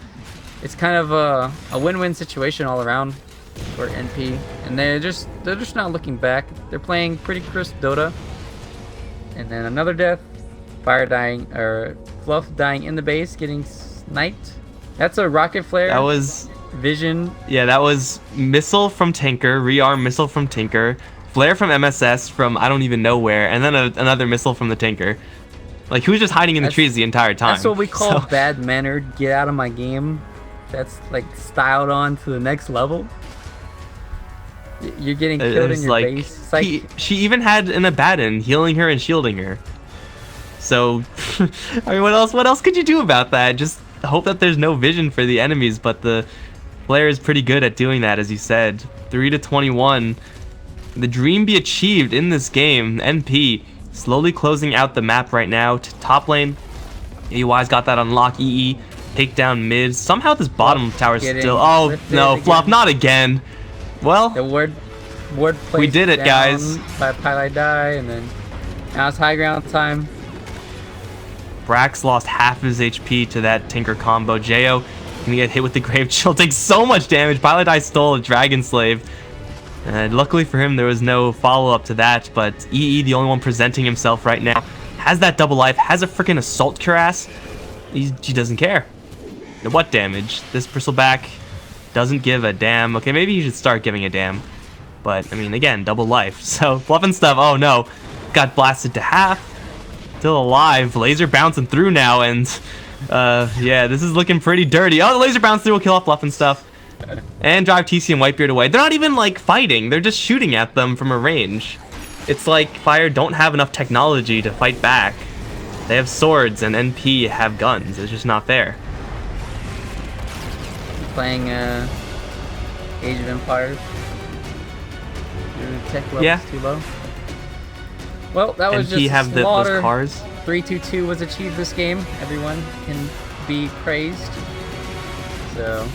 it's kind of a win-win situation all around for NP. And they're just not looking back. They're playing pretty crisp Dota. And then another death, Fire dying, or Fluff dying in the base, getting sniped. That's a rocket flare. That was vision. Yeah, that was missile from Tinker, rearm missile from Tinker, flare from MSS from I don't even know where, and then another missile from the Tinker. Like, he was just hiding in the trees the entire time. That's what we call bad mannered. Get out of my game. That's like styled on to the next level. You're getting killed in your base. It's like, she even had an Abaddon healing her and shielding her. So, I mean, what else could you do about that? Just hope that there's no vision for the enemies, but the player is pretty good at doing that, as you said. 3-21. The dream be achieved in this game. NP slowly closing out the map right now to top lane. EY's got that on lock. EE take down mid. Somehow this bottom tower is still... Oh, no, Flop, not again. Well, the ward we did it, guys. By Pylai die, and then now it's high ground time. Brax lost half his HP to that Tinker combo. Jo gonna get hit with the Grave Chill, takes so much damage. Pylai die stole a Dragon Slave. Luckily for him, there was no follow-up to that, but EE, the only one presenting himself right now, has that double life, has a freaking Assault Cuirass. He doesn't care. What damage? This Bristleback doesn't give a damn. Okay, maybe he should start giving a damn. But, I mean, again, double life. So, Fluff and stuff, oh no. Got blasted to half. Still alive. Laser bouncing through now, and, yeah, this is looking pretty dirty. Oh, the laser bounce through will kill off Fluff and stuff. And drive TC and Whitebeard away. They're not even, like, fighting. They're just shooting at them from a range. It's like Fire don't have enough technology to fight back. They have swords, and NP have guns. It's just not fair. Playing Age of Empires. Your tech level's too low. Well, that was NP just have slaughter. those cars. 3-2-2 was achieved this game. Everyone can be praised. So,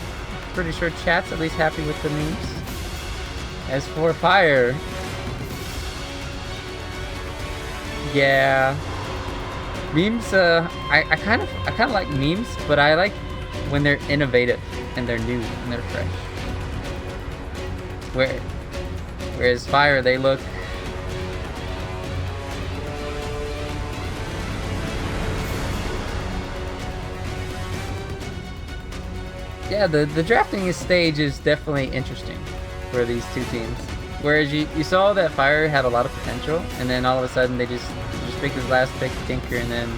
pretty sure chat's at least happy with the memes. As for Fire, yeah, memes. I kind of like memes, but I like when they're innovative and they're new and they're fresh. Whereas Fire, they look. Yeah, the drafting stage is definitely interesting for these two teams. Whereas you saw that Fire had a lot of potential, and then all of a sudden they just picked his last pick, Tinker, and then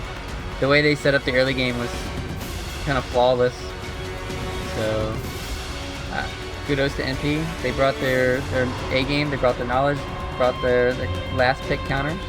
the way they set up the early game was kind of flawless. So, kudos to NP. They brought their A game, they brought their knowledge, brought their last pick counters.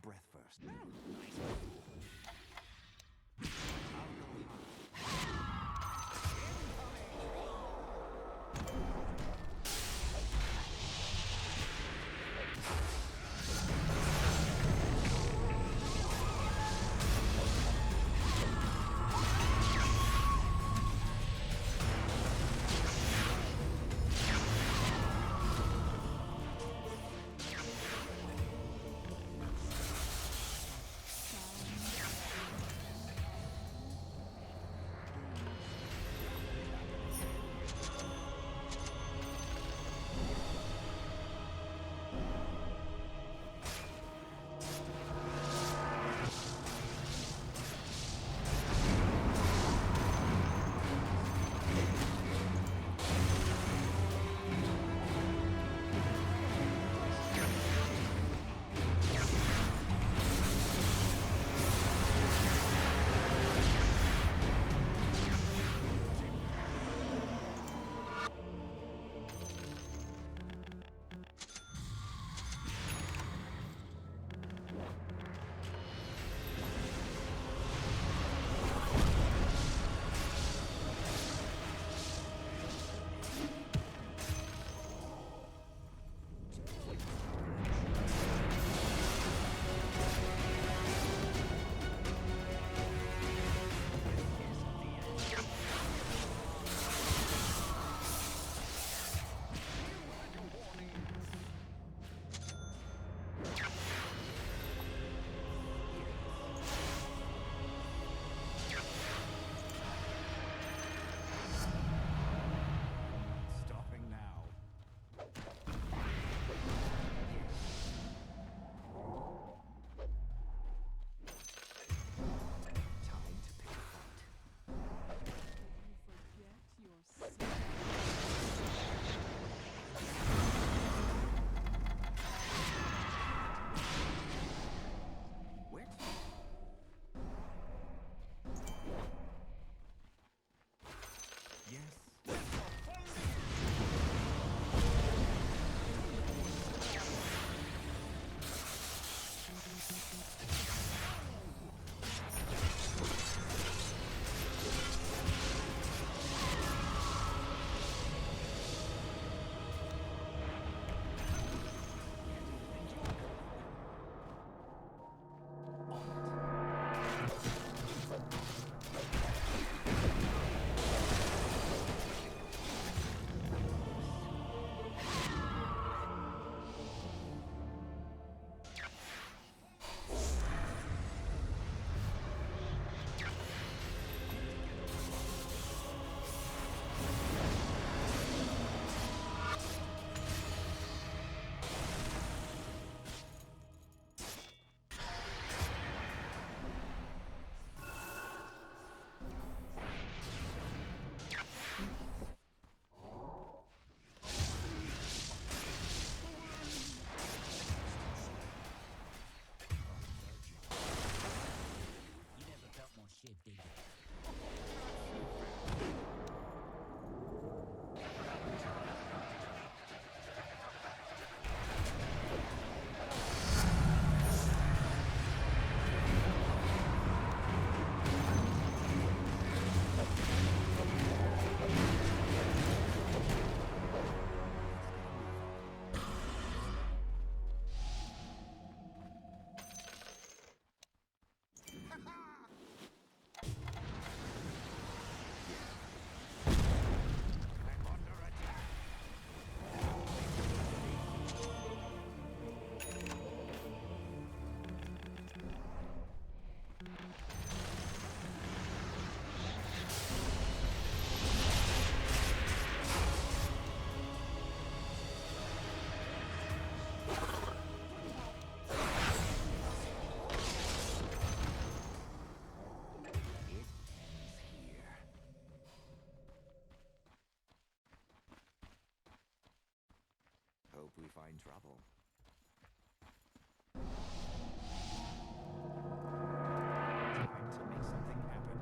breath first. Nice. I'll go high. shit, dude. Hope we find trouble. Time to make something happen.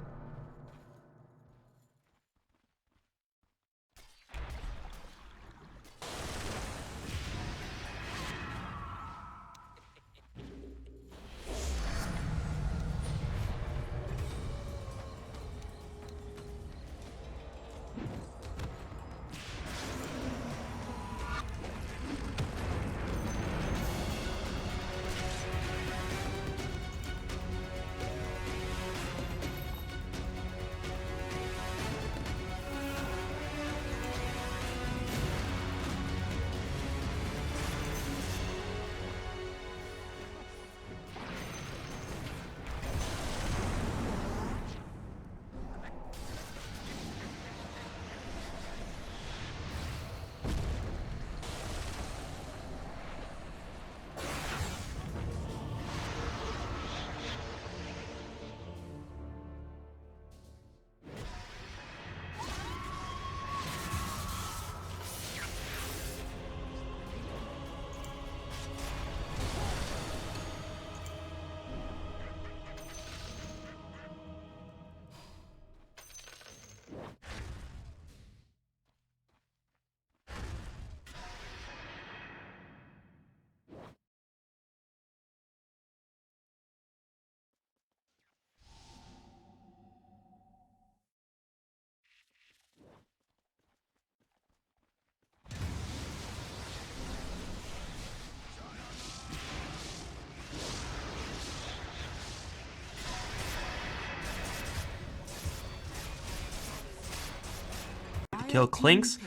kill Clinks.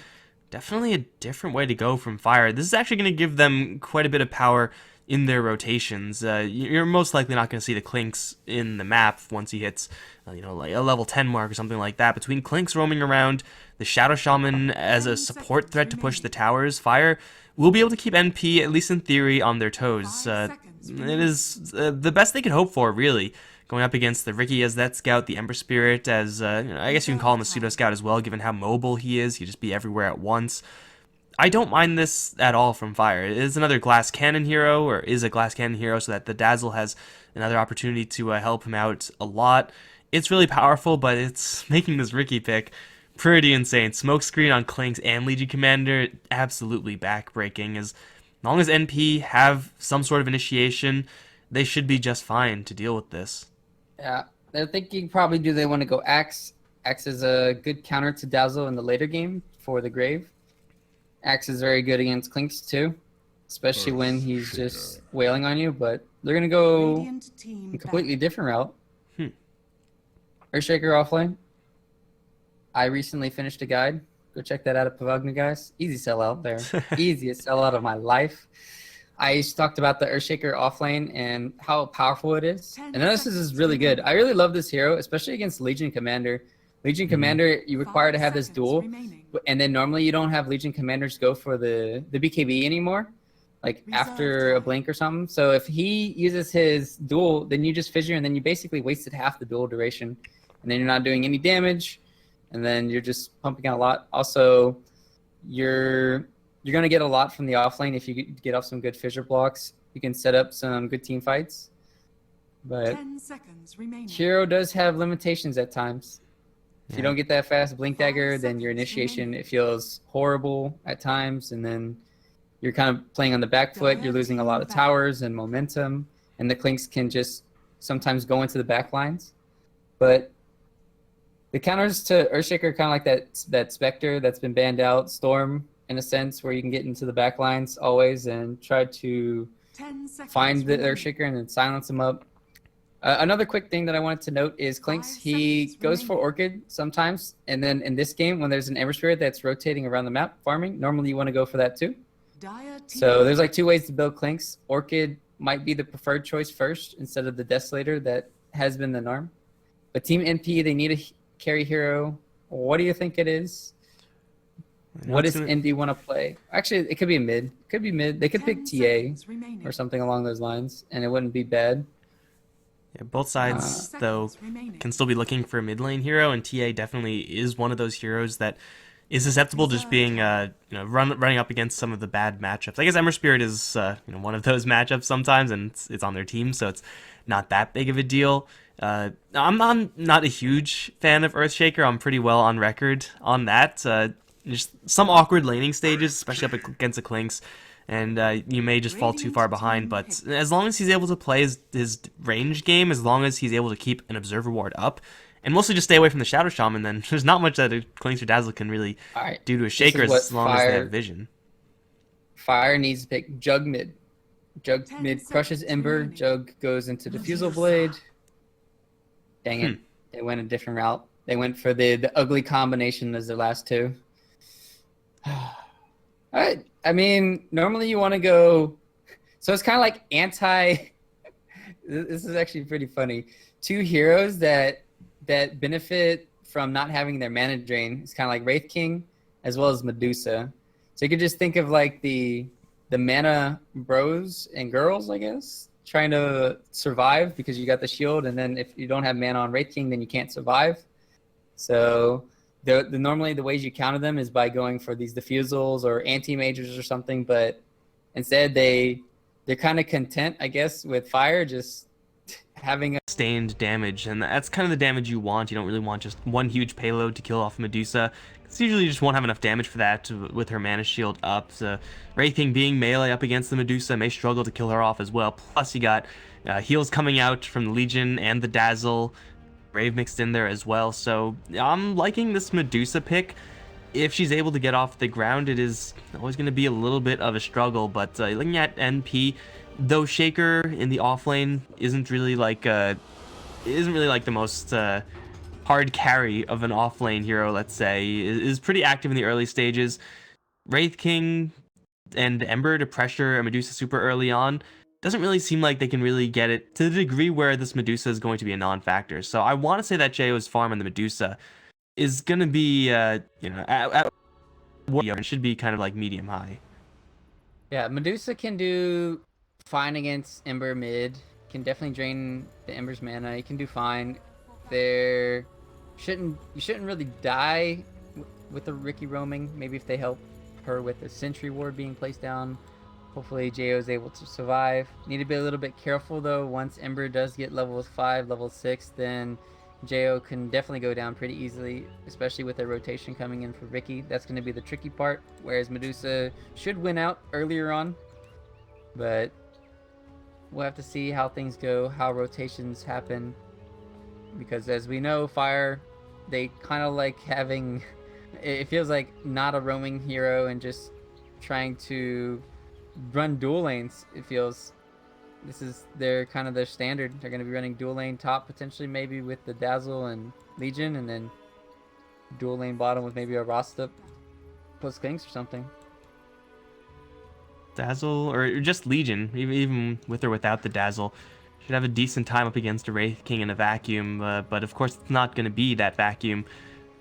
Definitely a different way to go from Fire. This is actually going to give them quite a bit of power in their rotations. You're most likely not going to see the Clinks in the map once he hits, like a level 10 mark or something like that. Between Clinks roaming around, the Shadow Shaman as a support threat to push the towers, Fire will be able to keep NP, at least in theory, on their toes. It is the best they could hope for, really. Going up against the Ricky as that scout, the Ember Spirit as, I guess you can call him a pseudo scout as well, given how mobile he is. He'd just be everywhere at once. I don't mind this at all from Fire. It is another glass cannon hero, or is a glass cannon hero, so that the Dazzle has another opportunity to help him out a lot. It's really powerful, but it's making this Ricky pick pretty insane. Smokescreen on Clinks and Legion Commander, absolutely backbreaking. As long as NP have some sort of initiation, they should be just fine to deal with this. Yeah, they're thinking probably do they want to go Axe? Axe is a good counter to Dazzle in the later game for the Grave. Axe is very good against Clinks too, especially when he's just wailing on you, but they're going to go a completely different route. Earthshaker offlane. I recently finished a guide. Go check that out at Pavagna, guys. Easy sellout there. Easiest sellout of my life. I talked about the Earthshaker offlane and how powerful it is. And this is really good. I really love this hero, especially against Legion Commander. Legion Commander, you require to have this duel, and then normally you don't have Legion Commanders go for the BKB anymore, like after a blink or something. So if he uses his duel, then you just fissure, and then you basically wasted half the duel duration, and then you're not doing any damage, and then you're just pumping out a lot. Also, you're going to get a lot from the offlane if you get off some good fissure blocks. You can set up some good team fights, but 10 seconds remaining. hero does have limitations at times. If you don't get that fast blink dagger, then your initiation, it feels horrible at times, and then you're kind of playing on the back foot. You're losing a lot of towers and momentum, and the Clinks can just sometimes go into the back lines. But the counters to Earthshaker are kind of like that Spectre that's been banned out, Storm, in a sense, where you can get into the back lines always and try to find the Earthshaker and then silence him up. Another quick thing that I wanted to note is Clinks, he goes for Orchid sometimes, and then in this game, when there's an Ember Spirit that's rotating around the map farming, normally you want to go for that too. So there's like two ways to build Clinks. Orchid might be the preferred choice first instead of the Desolator that has been the norm. But Team NP, they need a carry hero. What do you think it is? What does ND want to play? Actually, it could be a mid. It could be mid. They could pick TA or something along those lines, and it wouldn't be bad. Yeah, both sides, though, can still be looking for a mid lane hero, and TA definitely is one of those heroes that is susceptible to just being, running up against some of the bad matchups. I guess Ember Spirit is, one of those matchups sometimes, and it's on their team, so it's not that big of a deal. I'm not a huge fan of Earthshaker. I'm pretty well on record on that. Just some awkward laning stages, especially up against the Clinks, and you may just fall too far behind. But as long as he's able to play his range game, as long as he's able to keep an Observer Ward up, and mostly just stay away from the Shadow Shaman, then there's not much that a Clinks or Dazzle can really do to a Shaker as long as they have vision. Fire needs to pick Jug mid. Jug mid crushes Ember. Jug goes into Diffusal Blade. Dang it. They went a different route. They went for the ugly combination as their last two. I mean, normally you want to go... So it's kind of like anti... This is actually pretty funny. Two heroes that benefit from not having their mana drain. It's kind of like Wraith King as well as Medusa. So you could just think of like the mana bros and girls, I guess, trying to survive because you got the shield, and then if you don't have mana on Wraith King, then you can't survive. So normally the ways you counter them is by going for these diffusals or anti-majors or something, but instead they're kind of content, I guess, with Fire just having a sustained damage, and that's kind of the damage you want. You don't really want just one huge payload to kill off Medusa. It's usually you just won't have enough damage for that with her mana shield up. So Wraith King being melee up against the Medusa may struggle to kill her off as well. Plus you got heals coming out from the Legion and the Dazzle, Brave mixed in there as well. So I'm liking this Medusa pick. If she's able to get off the ground, it is always going to be a little bit of a struggle. But looking at NP, though Shaker in the offlane isn't really like the most hard carry of an offlane hero, let's say, is pretty active in the early stages. Wraith King and Ember to pressure a Medusa super early on doesn't really seem like they can really get it to the degree where this Medusa is going to be a non-factor. So I want to say that JO's farm on the Medusa is going to be, you know, it should be kind of like medium high. Yeah, Medusa can do fine against Ember mid. Can definitely drain the Ember's mana. You can do fine. You shouldn't really die with the Riki roaming. Maybe if they help her with the Sentry Ward being placed down. Hopefully Jo is able to survive. Need to be a little bit careful though. Once Ember does get level 5, level 6, then Jo can definitely go down pretty easily, especially with their rotation coming in for Riki. That's going to be the tricky part, whereas Medusa should win out earlier on. But we'll have to see how things go, how rotations happen. Because as we know, Fire, they kind of like having... It feels like not a roaming hero and just trying to run dual lanes. It feels this is their standard. They're going to be running dual lane top potentially, maybe with the Dazzle and Legion, and then dual lane bottom with maybe a Rasta plus Kings or something. Dazzle or just Legion, even with or without the Dazzle, should have a decent time up against a Wraith King in a vacuum. But of course, it's not going to be that vacuum.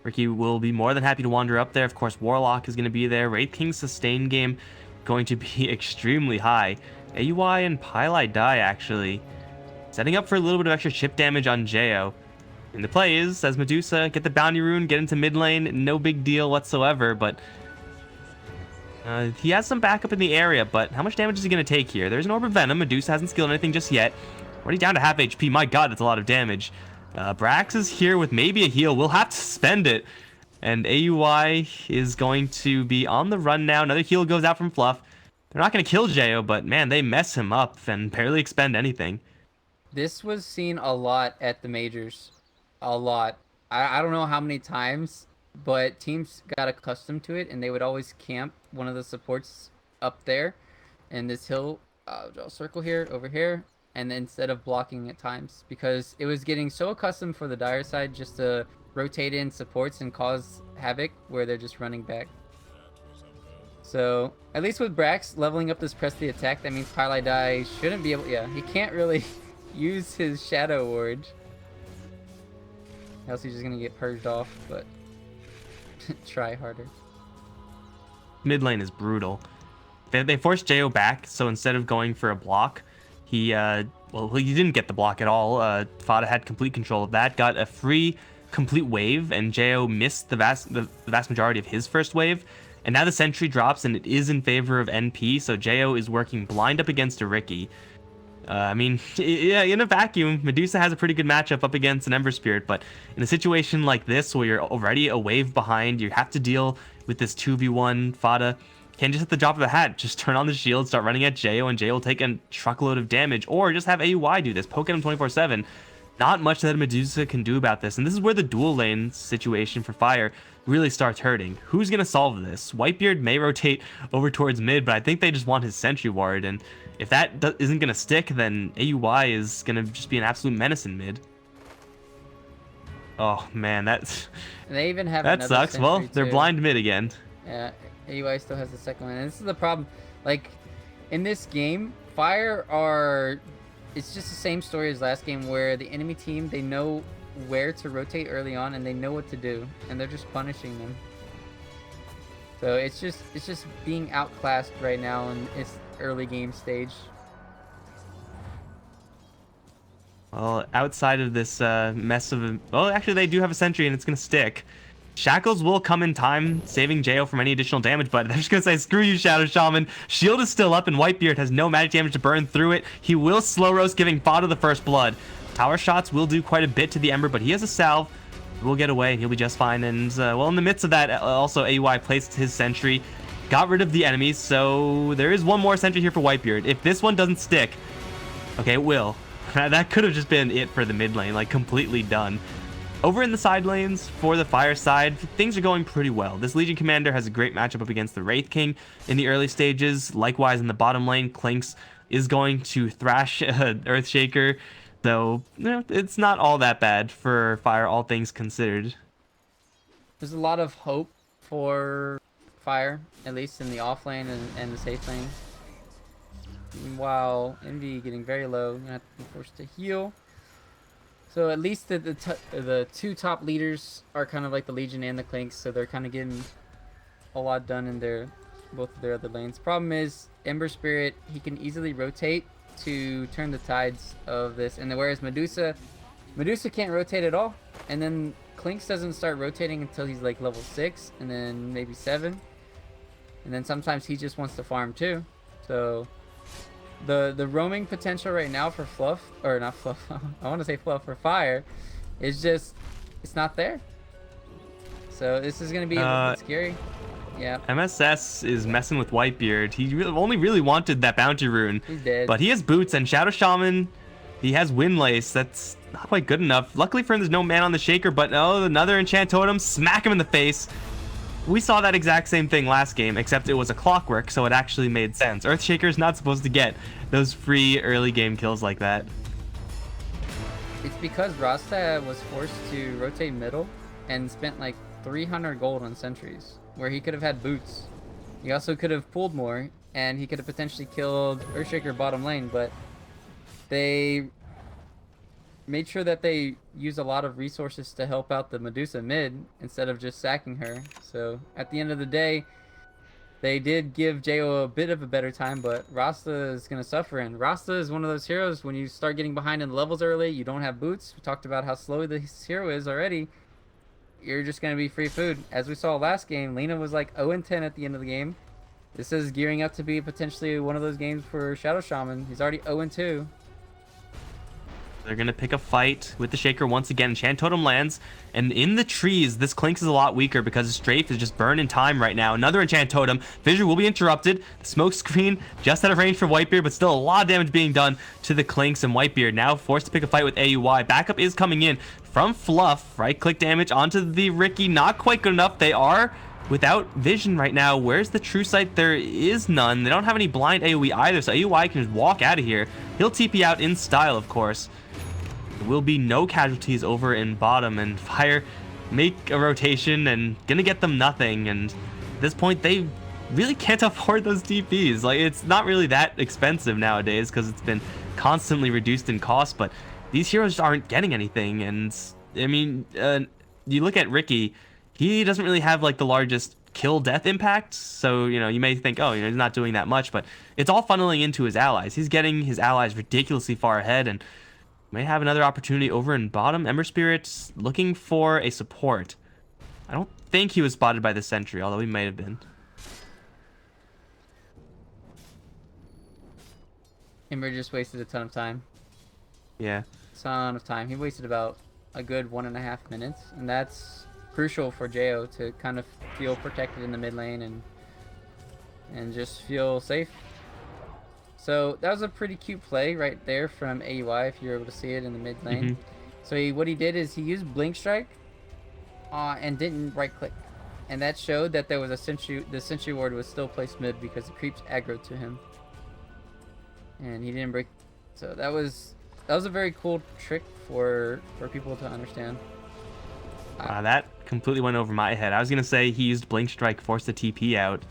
Riki will be more than happy to wander up there. Of course, Warlock is going to be there. Wraith King's sustain game going to be extremely high. AUI and Pylai die, actually. Setting up for a little bit of extra chip damage on Jo. And the play is, as Medusa, get the Bounty Rune, get into mid lane, no big deal whatsoever, but... he has some backup in the area, but how much damage is he going to take here? There's an Orb of Venom. Medusa hasn't skilled anything just yet. Already down to half HP. My god, that's a lot of damage. Brax is here with maybe a heal. We'll have to spend it. And AUI is going to be on the run now. Another heal goes out from Fluff. They're not going to kill Jo, but man, they mess him up and barely expend anything. This was seen a lot at the majors. A lot. I don't know how many times, but teams got accustomed to it, and they would always camp one of the supports up there. And this hill, I'll draw a circle here, over here, and instead of blocking at times, because it was getting so accustomed for the dire side just to rotate in supports and cause havoc where they're just running back. So at least with Brax leveling up this press the attack, that means Pylai Die shouldn't be able, yeah, he can't really use his Shadow Ward, else he's just gonna get purged off. But try harder. Mid lane is brutal. They forced Jo back, so instead of going for a block, he didn't get the block at all. Fada had complete control of that, got a free complete wave, and Jo missed the vast majority of his first wave. And now the sentry drops, and it is in favor of NP, so Jo is working blind up against a Riki. I mean, yeah, in a vacuum, Medusa has a pretty good matchup up against an Ember Spirit, but in a situation like this where you're already a wave behind, you have to deal with this 2v1. Fada can just at the drop of a hat just turn on the shield, start running at Jo, and Jo will take a truckload of damage, or just have AUI do this, poke at him 24/7. Not much that Medusa can do about this, and this is where the dual lane situation for Fire really starts hurting. Who's going to solve this? Whitebeard may rotate over towards mid, but I think they just want his Sentry Ward, and if that isn't going to stick, then AUI is going to just be an absolute menace in mid. Oh man, They even have that sucks. Well, they're too. Blind mid again. Yeah, AUI still has the second one, and this is the problem. Like, in this game, Fire are... It's just the same story as last game, where the enemy team, they know where to rotate early on, and they know what to do, and they're just punishing them. So it's just being outclassed right now in its early game stage. Well, outside of this mess of... Well, actually, they do have a sentry, and it's going to stick. Shackles will come in time, saving Jo from any additional damage, but they're just going to say, screw you, Shadow Shaman. Shield is still up, and Whitebeard has no magic damage to burn through it. He will slow roast, giving Fada the first blood. Tower shots will do quite a bit to the Ember, but he has a salve. We'll get away, and he'll be just fine. And, well, in the midst of that, also AUI placed his sentry, got rid of the enemies, so there is one more sentry here for Whitebeard. If this one doesn't stick... Okay, it will. That could have just been it for the mid lane, like, completely done. Over in the side lanes, for the Fire side, things are going pretty well. This Legion Commander has a great matchup up against the Wraith King in the early stages. Likewise, in the bottom lane, Clinks is going to thrash Earthshaker. So, it's not all that bad for Fire, all things considered. There's a lot of hope for Fire, at least in the off lane and the safe lane. Meanwhile, Envy getting very low, gonna have to be forced to heal. So at least the two top leaders are kind of like the Legion and the Clinks, so they're kind of getting a lot done in both of their other lanes. Problem is, Ember Spirit, he can easily rotate to turn the tides of this, and then whereas Medusa can't rotate at all, and then Clinks doesn't start rotating until he's like level 6, and then maybe 7, and then sometimes he just wants to farm too. So the roaming potential right now for Fluff, or not Fluff, I want to say Fluff, for Fire, is just, it's not there. So this is going to be a little bit scary. Yeah. MSS is messing with Whitebeard. He only really wanted that bounty rune. He's dead. But he has boots and Shadow Shaman. He has Windlace. That's not quite good enough. Luckily for him, there's no man on the Shaker, but oh, another Enchant Totem. Smack him in the face. We saw that exact same thing last game, except it was a clockwork, so it actually made sense. Earthshaker's not supposed to get those free early game kills like that. It's because Rasta was forced to rotate middle and spent like 300 gold on sentries, where he could have had boots. He also could have pulled more, and he could have potentially killed Earthshaker bottom lane, but they made sure that they used a lot of resources to help out the Medusa mid instead of just sacking her. So at the end of the day, they did give Jo a bit of a better time, but Rasta is going to suffer. And Rasta is one of those heroes, when you start getting behind in the levels early, you don't have boots. We talked about how slow this hero is already. You're just going to be free food. As we saw last game, Lena was like 0-10 at the end of the game. This is gearing up to be potentially one of those games for Shadow Shaman. He's already 0-2. They're going to pick a fight with the Shaker once again. Enchant Totem lands. And in the trees, this Clinks is a lot weaker because the Strafe is just burned in time right now. Another Enchant Totem. Vision will be interrupted. The smoke screen just out of range for Whitebeard, but still a lot of damage being done to the Clinks, and Whitebeard now forced to pick a fight with AUI. Backup is coming in from Fluff. Right click damage onto the Ricky. Not quite good enough. They are without vision right now. Where's the true sight? There is none. They don't have any blind AoE either, so AUI can just walk out of here. He'll TP out in style, of course. There will be no casualties over in bottom, and Fire make a rotation and gonna get them nothing. And at this point, they really can't afford those TPs. Like, it's not really that expensive nowadays because it's been constantly reduced in cost, but these heroes aren't getting anything. And I mean, you look at Ricky, he doesn't really have like the largest kill death impact, so you may think, oh, he's not doing that much, but it's all funneling into his allies. He's getting his allies ridiculously far ahead, and may have another opportunity over in bottom. Ember Spirit's looking for a support. I don't think he was spotted by the sentry, although he might have been. Ember just wasted a ton of time. Yeah. Ton of time. He wasted about a good 1.5 minutes, and that's crucial for Jo to kind of feel protected in the mid lane and just feel safe. So that was a pretty cute play right there from AUI, if you're able to see it in the mid lane. So what he did is he used Blink Strike and didn't right click, and that showed that there was a sentry. The sentry ward was still placed mid because the creeps aggroed to him, and he didn't break. So that was a very cool trick for people to understand. Wow, that completely went over my head. I was gonna say he used Blink Strike, forced the TP out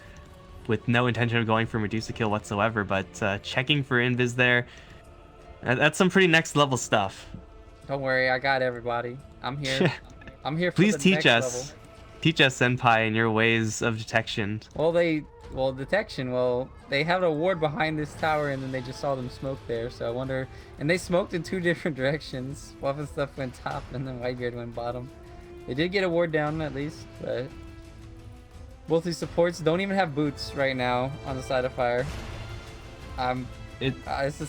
with no intention of going for Medusa kill whatsoever, but checking for invis there, that's some pretty next level stuff. Don't worry, I got everybody. I'm here. I'm here for Please the teach next us. level. Teach us, Senpai, in your ways of detection. Detection. Well, they had a ward behind this tower, and then they just saw them smoke there. So I wonder, and they smoked in 2 different directions. Fluff and Stuff went top, and then Whitebeard went bottom. They did get a ward down at least, but both these supports don't even have boots right now on the side of Fire.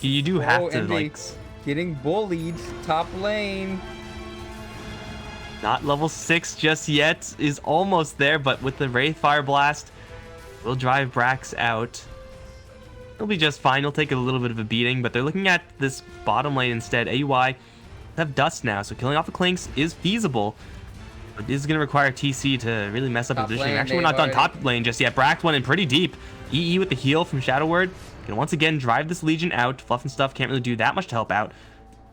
You do have to like getting bullied top lane. Not level 6 just yet, is almost there, but with the Wraith Fire Blast, will drive Brax out. He'll be just fine. He'll take a little bit of a beating, but they're looking at this bottom lane instead. AUI have Dust now, so killing off the Clinks is feasible. But this is going to require TC to really mess up the positioning. Actually, we're not done top lane just yet. Brax went in pretty deep. EE with the heal from Shadow Word. Can once again drive this Legion out. Fluff and Stuff can't really do that much to help out.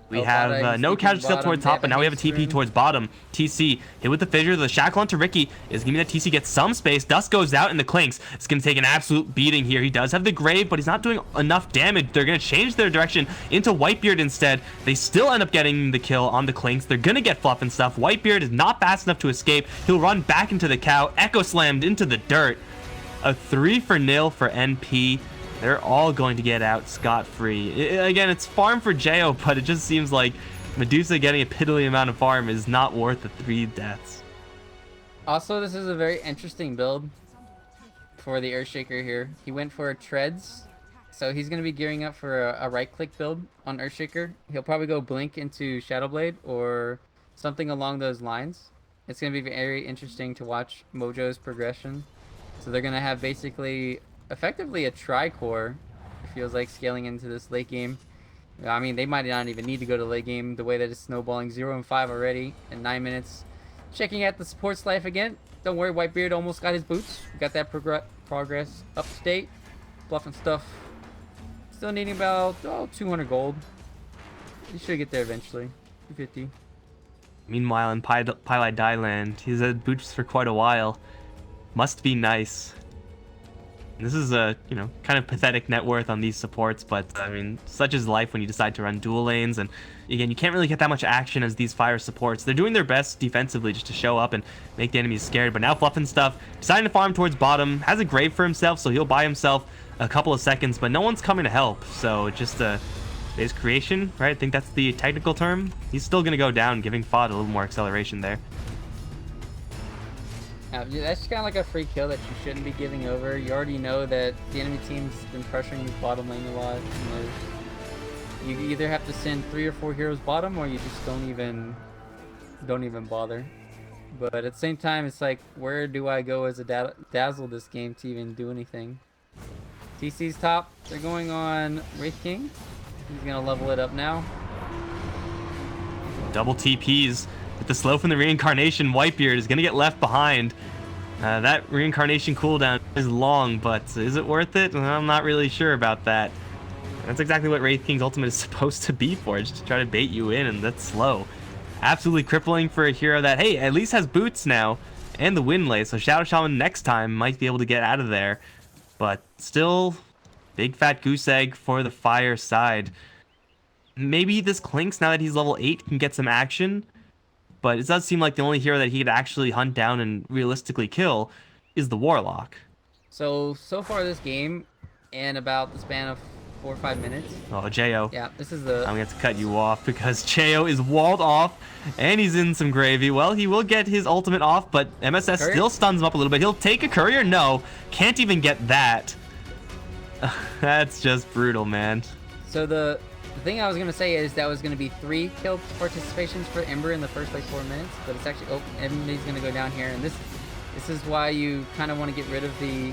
We Oh, have bot, he's no TPing casualties up bottom. towards They top, have but a now we have a haste TP rune. towards bottom. TC hit with the fissure. The shackle onto Ricky is giving that TC gets some space. Dust goes out and the clinks. It's going to take an absolute beating here. He does have the grave, but he's not doing enough damage. They're going to change their direction into Whitebeard instead. They still end up getting the kill on the clinks. They're going to get fluff and stuff. Whitebeard is not fast enough to escape. He'll run back into the cow. Echo slammed into the dirt. A 3-0 for NP. They're all going to get out scot-free. Again, it's farm for Jo, but it just seems like Medusa getting a piddly amount of farm is not worth the 3 deaths. Also, this is a very interesting build for the Earthshaker here. He went for a Treads, so he's going to be gearing up for a right-click build on Earthshaker. He'll probably go Blink into Shadowblade or something along those lines. It's going to be very interesting to watch Mojo's progression. So they're going to have basically, effectively a tri-core, it feels like, scaling into this late game. I mean, they might not even need to go to late game the way that it's snowballing. 0 and 5 already in 9 minutes. Checking out the support's life again. Don't worry, Whitebeard almost got his boots. Got that progress up to date. Bluff and stuff. Still needing about 200 gold. You should get there eventually. 250. Meanwhile, in Pylai Dailand, he's had boots for quite a while. Must be nice. This is a, kind of pathetic net worth on these supports, but I mean, such is life when you decide to run dual lanes, and again, you can't really get that much action as these fire supports. They're doing their best defensively just to show up and make the enemies scared, but now Fluff and Stuff deciding to farm towards bottom, has a grave for himself, so he'll buy himself a couple of seconds, but no one's coming to help, so just his creation, right? I think that's the technical term. He's still going to go down, giving FOD a little more acceleration there. That's kind of like a free kill that you shouldn't be giving over. You already know that the enemy team's been pressuring the bottom lane a lot. And you either have to send 3 or 4 heroes bottom, or you just don't even bother. But at the same time, it's like, where do I go as a dazzle this game to even do anything? TC's top. They're going on Wraith King. He's gonna level it up now. Double TPs. With the slow from the reincarnation, Whitebeard is going to get left behind. That reincarnation cooldown is long, but is it worth it? I'm not really sure about that. That's exactly what Wraith King's ultimate is supposed to be for, just to try to bait you in, and that's slow. Absolutely crippling for a hero that, hey, at least has boots now, and the wind lay, so Shadow Shaman next time might be able to get out of there. But still, big fat goose egg for the fire side. Maybe this Clinks, now that he's level 8, can get some action. But it does seem like the only hero that he could actually hunt down and realistically kill is the Warlock. So far this game, in about the span of 4 or 5 minutes. Oh, Jo. Yeah, this is the... I'm going to have to cut you off because Jo is walled off and he's in some gravy. Well, he will get his ultimate off, but MSS Courier? still stuns him up a little bit. He'll take a courier? No. Can't even get that. That's just brutal, man. So the thing I was going to say is that was going to be 3 kill participations for Ember in the first like 4 minutes, but it's actually, Ember's going to go down here, and this is why you kind of want to get rid of the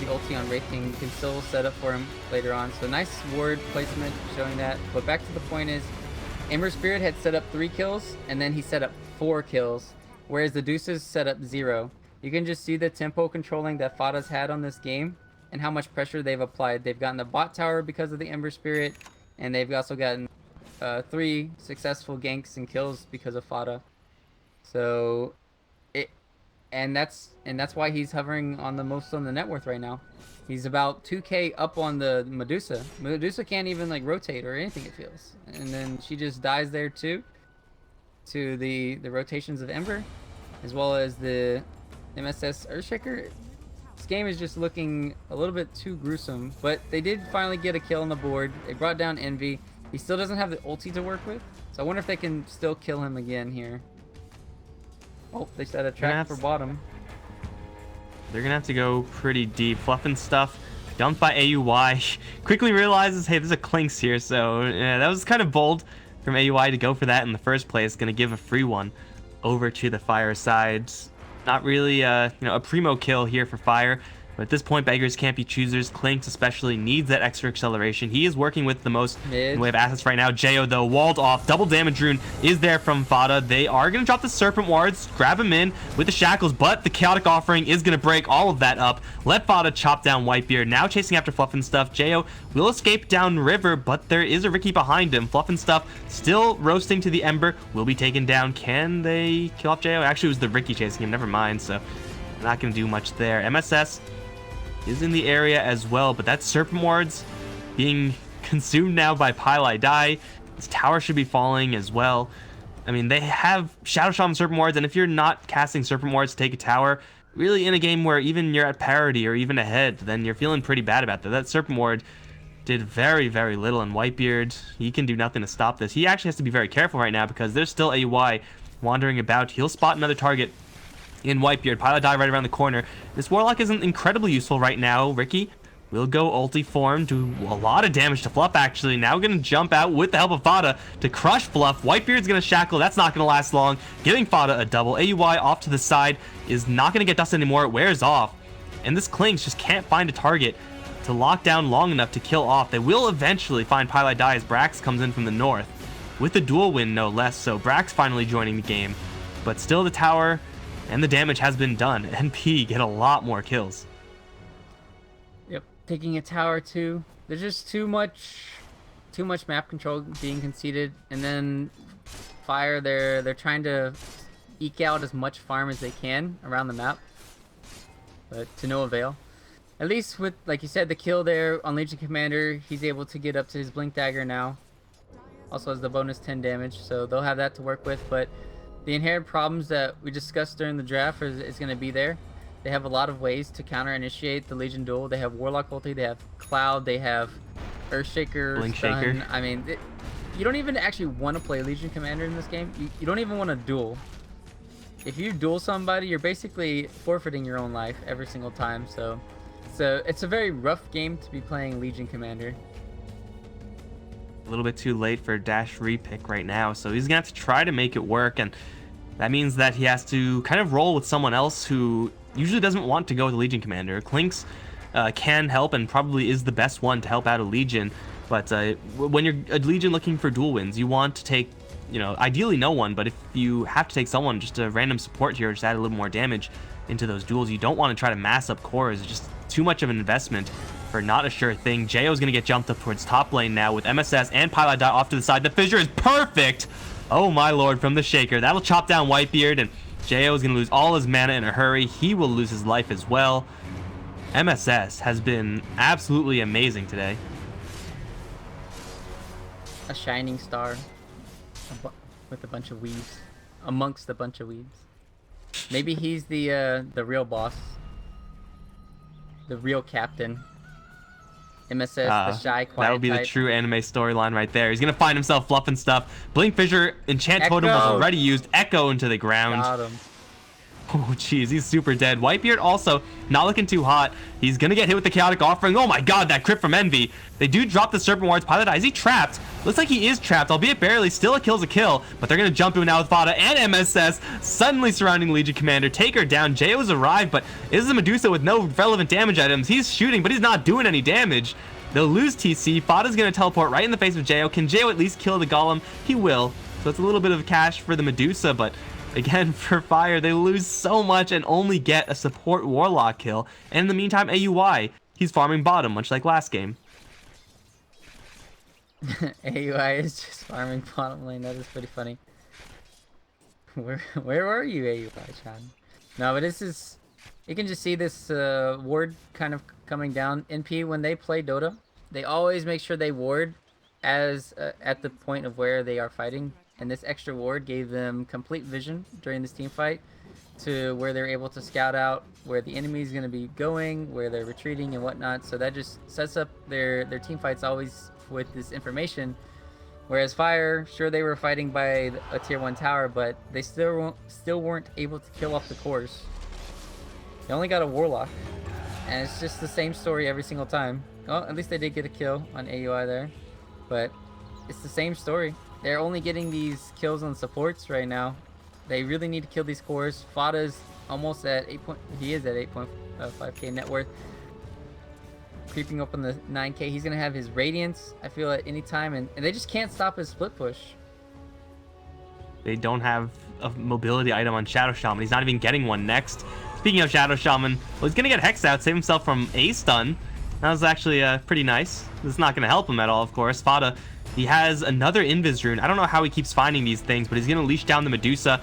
ulti on Wraith King. You can still set up for him later on. So nice ward placement showing that, but back to the point is, Ember Spirit had set up 3 kills, and then he set up 4 kills, whereas the Deuces set up 0. You can just see the tempo controlling that Fada's had on this game, and how much pressure they've applied. They've gotten the bot tower because of the Ember Spirit, and they've also gotten 3 successful ganks and kills because of Fada. So, that's why he's hovering on the most on the net worth right now. He's about 2k up on the Medusa. Medusa can't even like rotate or anything, it feels, and then she just dies there too, to the rotations of Ember, as well as the MSS Earthshaker. This game is just looking a little bit too gruesome, but they did finally get a kill on the board. They brought down Envy. He still doesn't have the ulti to work with, so I wonder if they can still kill him again here. Oh, they set a trap for bottom. They're going to have to go pretty deep. Fluff and Stuff, dumped by AUY. Quickly realizes, hey, there's a Clinks here, so yeah, that was kind of bold from AUY to go for that in the first place. Going to give a free one over to the Fire side. Not really a primo kill here for Fire. But at this point, beggars can't be choosers. Clinks especially needs that extra acceleration. He is working with the most in the way of assets right now. Jo, though, walled off. Double damage rune is there from Fada. They are going to drop the Serpent Wards, grab him in with the shackles, but the Chaotic Offering is going to break all of that up. Let Fada chop down Whitebeard. Now chasing after Fluff and Stuff. Jo will escape down river, but there is a Ricky behind him. Fluff and Stuff still roasting to the Ember. Will be taken down. Can they kill off Jo? Actually, it was the Ricky chasing him. Never mind. So not going to do much there. MSS is in the area as well, but that Serpent Wards being consumed now by Pylai Die. This tower should be falling as well. I mean, they have Shadow Shaman Serpent Wards, and if you're not casting Serpent Wards to take a tower, really in a game where even you're at parity or even ahead, then you're feeling pretty bad about that. That Serpent Ward did very, very little, and Whitebeard, he can do nothing to stop this. He actually has to be very careful right now because there's still AUI wandering about. He'll spot another target in Whitebeard. Pilot Die right around the corner. This Warlock isn't incredibly useful right now. Ricky will go ulti form, do a lot of damage to Fluff actually. Now going to jump out with the help of Fada to crush Fluff. Whitebeard's going to shackle. That's not going to last long. Giving Fada a double. AUI off to the side is not going to get dust anymore. It wears off. And this Clinks just can't find a target to lock down long enough to kill off. They will eventually find Pilot Die as Brax comes in from the north. With the dual win no less. So Brax finally joining the game. But still the tower and the damage has been done. NP get a lot more kills. Yep, taking a tower too. There's just too much map control being conceded, and then Fire they're trying to eke out as much farm as they can around the map, but to no avail. At least with, like you said, the kill there on Legion Commander, he's able to get up to his Blink Dagger now. Also has the bonus 10 damage, so they'll have that to work with, but the inherent problems that we discussed during the draft is going to be there. They have a lot of ways to counter-initiate the Legion duel. They have Warlock ulti, they have Cloud, they have Earthshaker, Blink Stun. Shaker. I mean, you don't even actually want to play Legion Commander in this game. You don't even want to duel. If you duel somebody, you're basically forfeiting your own life every single time. So it's a very rough game to be playing Legion Commander. A little bit too late for Dash repick right now, so he's gonna have to try to make it work, and that means that he has to kind of roll with someone else who usually doesn't want to go with a Legion Commander. Clinks can help and probably is the best one to help out a Legion, but when you're a Legion looking for dual wins, you want to take, you know, ideally no one, but if you have to take someone, just a random support here, just add a little more damage into those duels. You don't want to try to mass up cores. It's just too much of an investment for not a sure thing. Jo is going to get jumped up towards top lane now with MSS and Pilot Die off to the side. The fissure is perfect. Oh my lord, from the Shaker. That'll chop down Whitebeard, and Jo is going to lose all his mana in a hurry. He will lose his life as well. MSS has been absolutely amazing today. A shining star with a bunch of weebs. Amongst a bunch of weebs. Maybe he's the real boss. The real captain. MSS, the shy, quiet that would be type. the true anime storyline right there. He's gonna find himself Fluff and Stuff. Blink Fissure, Enchant Totem was already used. Echo into the ground. Got him. Oh, jeez, he's super dead. Whitebeard also not looking too hot. He's gonna get hit with the Chaotic Offering. Oh my god, that crit from Envy. They do drop the Serpent Wards. Pilot Die, is he trapped? Looks like he is trapped, albeit barely. Still a kill's a kill, but they're gonna jump him now with Fada and MSS suddenly surrounding Legion Commander. Take her down. JO's arrived, but this is a Medusa with no relevant damage items. He's shooting, but he's not doing any damage. They'll lose TC. Fada's gonna teleport right in the face of Jo. Can Jo at least kill the Golem? He will. So it's a little bit of cash for the Medusa, but again, for Fire, they lose so much and only get a support Warlock kill. And in the meantime, AUI, he's farming bottom, much like last game. AUI is just farming bottom lane. That is pretty funny. Where were you, AUI, Chan? No, but this is... You can just see this ward kind of coming down. NP, when they play Dota, they always make sure they ward as at the point of where they are fighting. And this extra ward gave them complete vision during this team fight to where they're able to scout out where the enemy is going to be going, where they're retreating and whatnot. So that just sets up their team fights always with this information. Whereas Fire, sure, they were fighting by a tier 1 tower, but they still weren't able to kill off the cores. They only got a Warlock, and it's just the same story every single time. Well, at least they did get a kill on AUI there, but it's the same story. They're only getting these kills on supports right now. They really need to kill these cores. Fada's almost at 8 point. He is at 8.5k net worth. Creeping up on the 9k. He's gonna have his Radiance, I feel, at any time, and they just can't stop his split push. They don't have a mobility item on Shadow Shaman. He's not even getting one next. Speaking of Shadow Shaman, well, he's gonna get Hex out, save himself from a stun. That was actually pretty nice. This is not gonna help him at all, of course. Fada, he has another Invis rune. I don't know how he keeps finding these things, but he's gonna leash down the Medusa.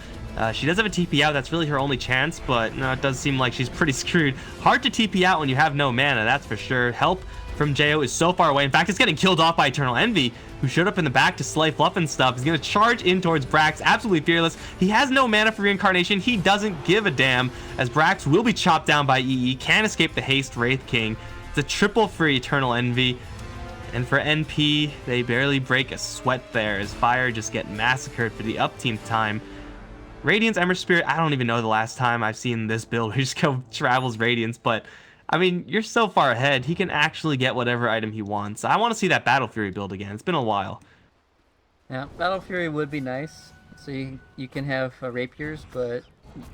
She does have a TP out. That's really her only chance, but no, it does seem like she's pretty screwed. Hard to TP out when you have no mana, that's for sure. Help from Jo is so far away. In fact, it's getting killed off by Eternal Envy, who showed up in the back to slay Fluff and stuff. He's going to charge in towards Brax, absolutely fearless. He has no mana for Reincarnation. He doesn't give a damn, as Brax will be chopped down by EE. Can't escape the haste Wraith King. It's a triple for Eternal Envy. And for NP, they barely break a sweat there, as Fire just get massacred for the up-team time. Radiance, Ember Spirit, I don't even know the last time I've seen this build. We just go Travels Radiance, but I mean, you're so far ahead, he can actually get whatever item he wants. I want to see that Battle Fury build again. It's been a while. Yeah, Battle Fury would be nice. So you can have rapiers, but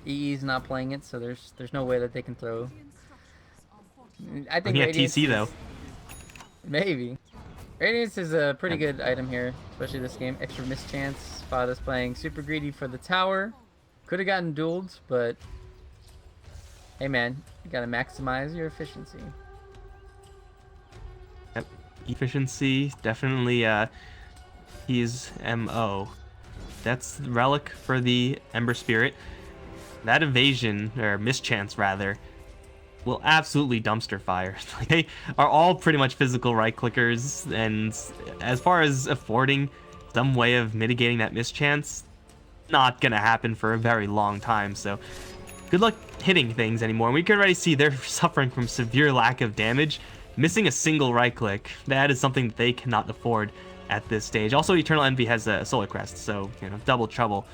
EE's not playing it, so there's no way that they can throw. I think Looking at Radiance TC is, though. Maybe. Radiance is a pretty good item here, especially this game. Extra mischance. Fada's playing super greedy for the tower. Could have gotten dueled, but hey man, you gotta maximize your efficiency. Yep. Efficiency, definitely he's MO. That's Relic for the Ember Spirit. That evasion, or mischance rather, will absolutely dumpster fire. Like, they are all pretty much physical right clickers, and as far as affording some way of mitigating that mischance, not gonna happen for a very long time. So good luck hitting things anymore. And we can already see they're suffering from severe lack of damage, missing a single right click. That is something that they cannot afford at this stage. Also, Eternal Envy has a Solar Crest, so you know, double trouble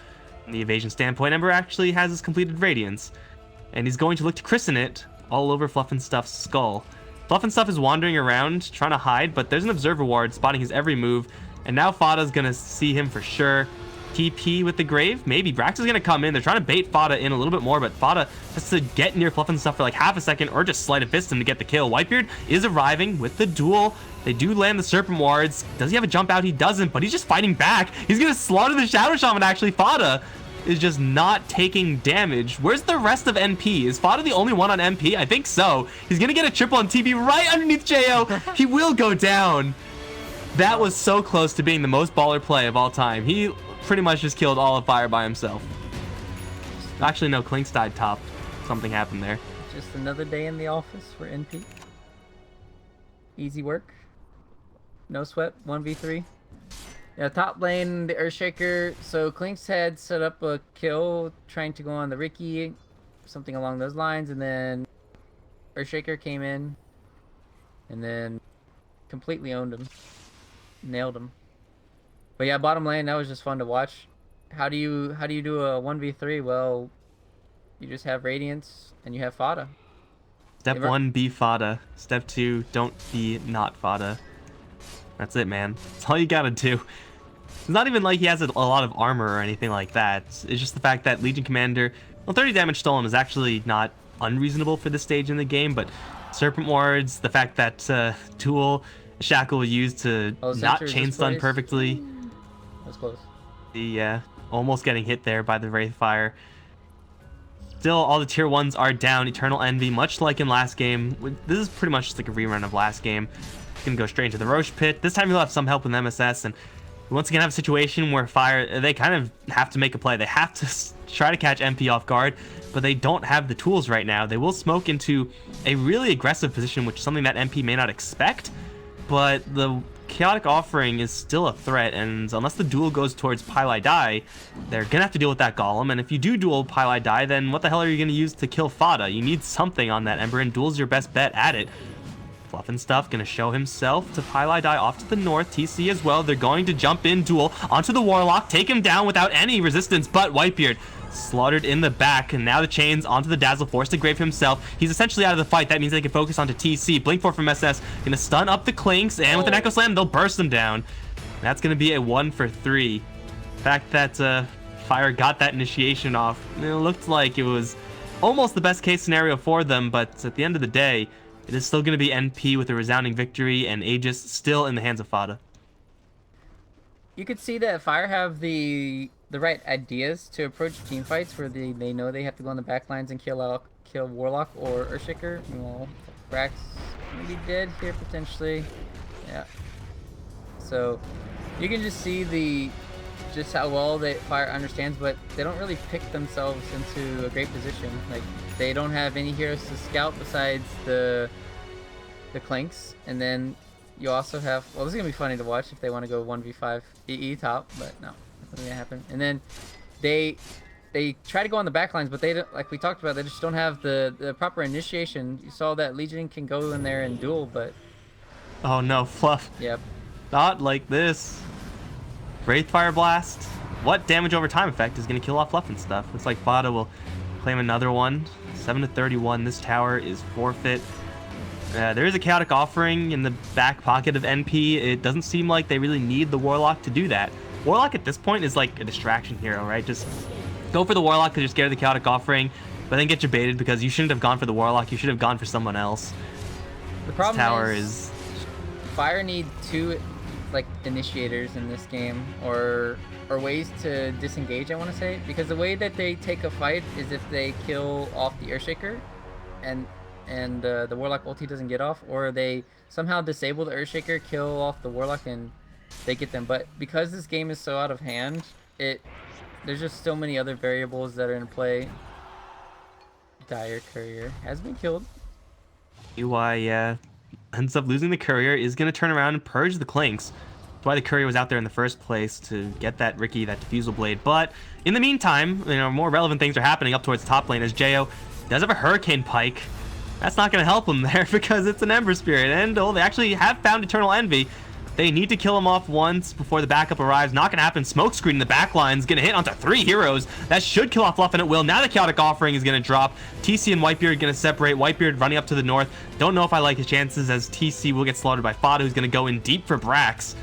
from the evasion standpoint. Ember actually has his completed Radiance, and he's going to look to christen it all over Fluff and Stuff's skull. Fluff and Stuff is wandering around trying to hide, but there's an Observer Ward spotting his every move, and now Fada's gonna see him for sure. TP with the Grave, maybe. Brax is gonna come in. They're trying to bait Fada in a little bit more, but Fada has to get near Fluff and Stuff for like half a second, or just Sleight of Fist him to get the kill. Whitebeard is arriving with the duel. They do land the Serpent Wards. Does he have a jump out? He doesn't, but he's just fighting back. He's gonna slaughter the Shadow Shaman, actually. Fada is just not taking damage. Where's the rest of NP? Is Fada the only one on MP? I think so. He's gonna get a triple on TP right underneath Jo. He will go down. That was so close to being the most baller play of all time. He pretty much just killed all of Fire by himself. Actually, no, Clinks died top. Something happened there. Just another day in the office for NP. Easy work. No sweat, 1v3. Yeah, top lane, the Earthshaker. So Clinks had set up a kill trying to go on the Ricky, something along those lines, and then Earthshaker came in and then completely owned him. Nailed him. But yeah, bottom lane, that was just fun to watch. How do you do a 1v3? Well, you just have Radiance and you have Fada. Step 1, be Fada. Step 2, don't be not Fada. That's it, man. That's all you gotta do. It's not even like he has a lot of armor or anything like that. It's just the fact that Legion Commander, well, 30 damage stolen is actually not unreasonable for this stage in the game, but Serpent Wards, the fact that Tool, Shackle used to not chain stun perfectly. That's close. Yeah, almost getting hit there by the Wraithfire. Still, all the tier 1s are down. Eternal Envy, much like in last game. This is pretty much just like a rerun of last game. Gonna go straight into the Roche Pit. This time he'll have some help with MSS, and we once again have a situation where Fire, they kind of have to make a play. They have to try to catch MP off guard, but they don't have the tools right now. They will smoke into a really aggressive position, which is something that MP may not expect, but the Chaotic Offering is still a threat, and unless the duel goes towards Pylai Die, they're gonna have to deal with that Golem, and if you do duel Pylai Die, then what the hell are you gonna use to kill Fada? You need something on that Ember, and duel's your best bet at it. Fluff and Stuff gonna show himself to Pylai Die off to the north. TC as well. They're going to jump in duel onto the Warlock, take him down without any resistance, but Whitebeard slaughtered in the back, and now the chains onto the Dazzle, forced to Grave himself. He's essentially out of the fight. That means they can focus onto TC. Blink 4 from SS, gonna stun up the Clinks, and with an Echo Slam, they'll burst them down. That's gonna be a 1 for 3. The fact that Fire got that initiation off, it looked like it was almost the best case scenario for them, but at the end of the day, it is still going to be NP with a resounding victory and Aegis still in the hands of Fada. You could see that Fire have the right ideas to approach team fights where they know they have to go on the back lines and kill Warlock or Earthshaker. Well, Brax maybe dead here potentially. Yeah. So you can just see just how well that Fire understands, but they don't really pick themselves into a great position. Like, they don't have any heroes to scout besides the Clinks, and then you also have, well, this is gonna be funny to watch if they want to go 1v5 EE top, but no, that's not gonna happen. And then they try to go on the back lines, but they don't, like we talked about, they just don't have the proper initiation. You saw that Legion can go in there and duel, but oh no, Fluff. yep. Not like this. Wraithfire Blast. What damage over time effect is going to kill off Fluff and stuff? Looks like Fada will claim another one. 7-31. This tower is forfeit. There is a Chaotic Offering in the back pocket of NP. It doesn't seem like they really need the Warlock to do that. Warlock at this point is like a distraction hero, right? Just go for the Warlock because you're scared of the Chaotic Offering, but then get baited because you shouldn't have gone for the Warlock. You should have gone for someone else. The problem this tower is Fire need 2 like initiators in this game, or ways to disengage, I want to say, because the way that they take a fight is if they kill off the Earthshaker and the Warlock ulti doesn't get off, or they somehow disable the Earthshaker, kill off the Warlock, and they get them. But because this game is so out of hand, there's just so many other variables that are in play. Dire Courier has been killed. UI ends up losing the Courier, is going to turn around and purge the Clinks. That's why the Courier was out there in the first place, to get that Ricky, that Diffusal Blade. But in the meantime, more relevant things are happening up towards top lane as Jo does have a Hurricane Pike. That's not going to help him there because it's an Ember Spirit. And they actually have found Eternal Envy. They need to kill him off once before the backup arrives. Not going to happen. Smokescreen in the back line is going to hit onto 3 heroes. That should kill off Fluff, and it will. Now the Chaotic Offering is going to drop. TC and Whitebeard going to separate. Whitebeard running up to the north. Don't know if I like his chances, as TC will get slaughtered by Fada, who's going to go in deep for Brax.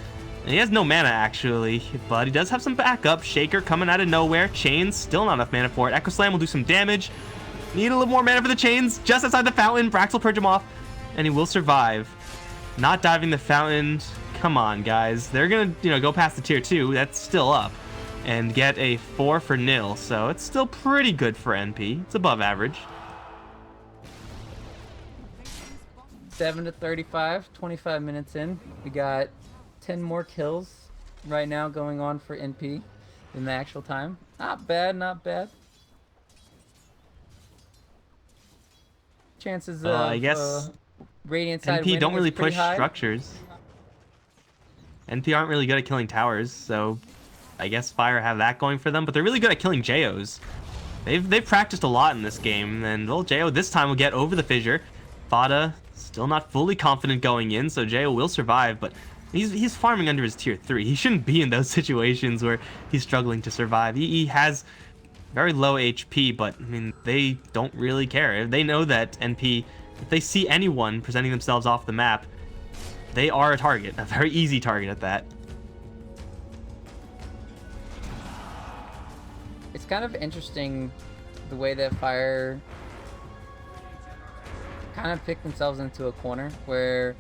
And he has no mana, actually, but he does have some backup. Shaker coming out of nowhere. Chains, still not enough mana for it. Echo Slam will do some damage. Need a little more mana for the chains. Just outside the fountain. Brax will purge him off, and he will survive. Not diving the fountain. Come on, guys. They're gonna, go past the tier 2. That's still up, and get a 4-0. So it's still pretty good for NP. It's above average. 7-35, 25 minutes in. We got 10 more kills right now going on for NP in the actual time. Not bad, not bad. Chances of I guess Radiant side NP winning don't really is pretty push high. structures. NP aren't really good at killing towers, so I guess Fire have that going for them, but they're really good at killing JOs. They've practiced a lot in this game, and well, JO this time will get over the fissure. Fada still not fully confident going in, so JO will survive, but he's farming under his tier 3. He shouldn't be in those situations where he's struggling to survive. He has very low HP, but I mean, they don't really care. They know that NP, if they see anyone presenting themselves off the map, they are a target, a very easy target at that. It's kind of interesting the way that Fire kind of picked themselves into a corner where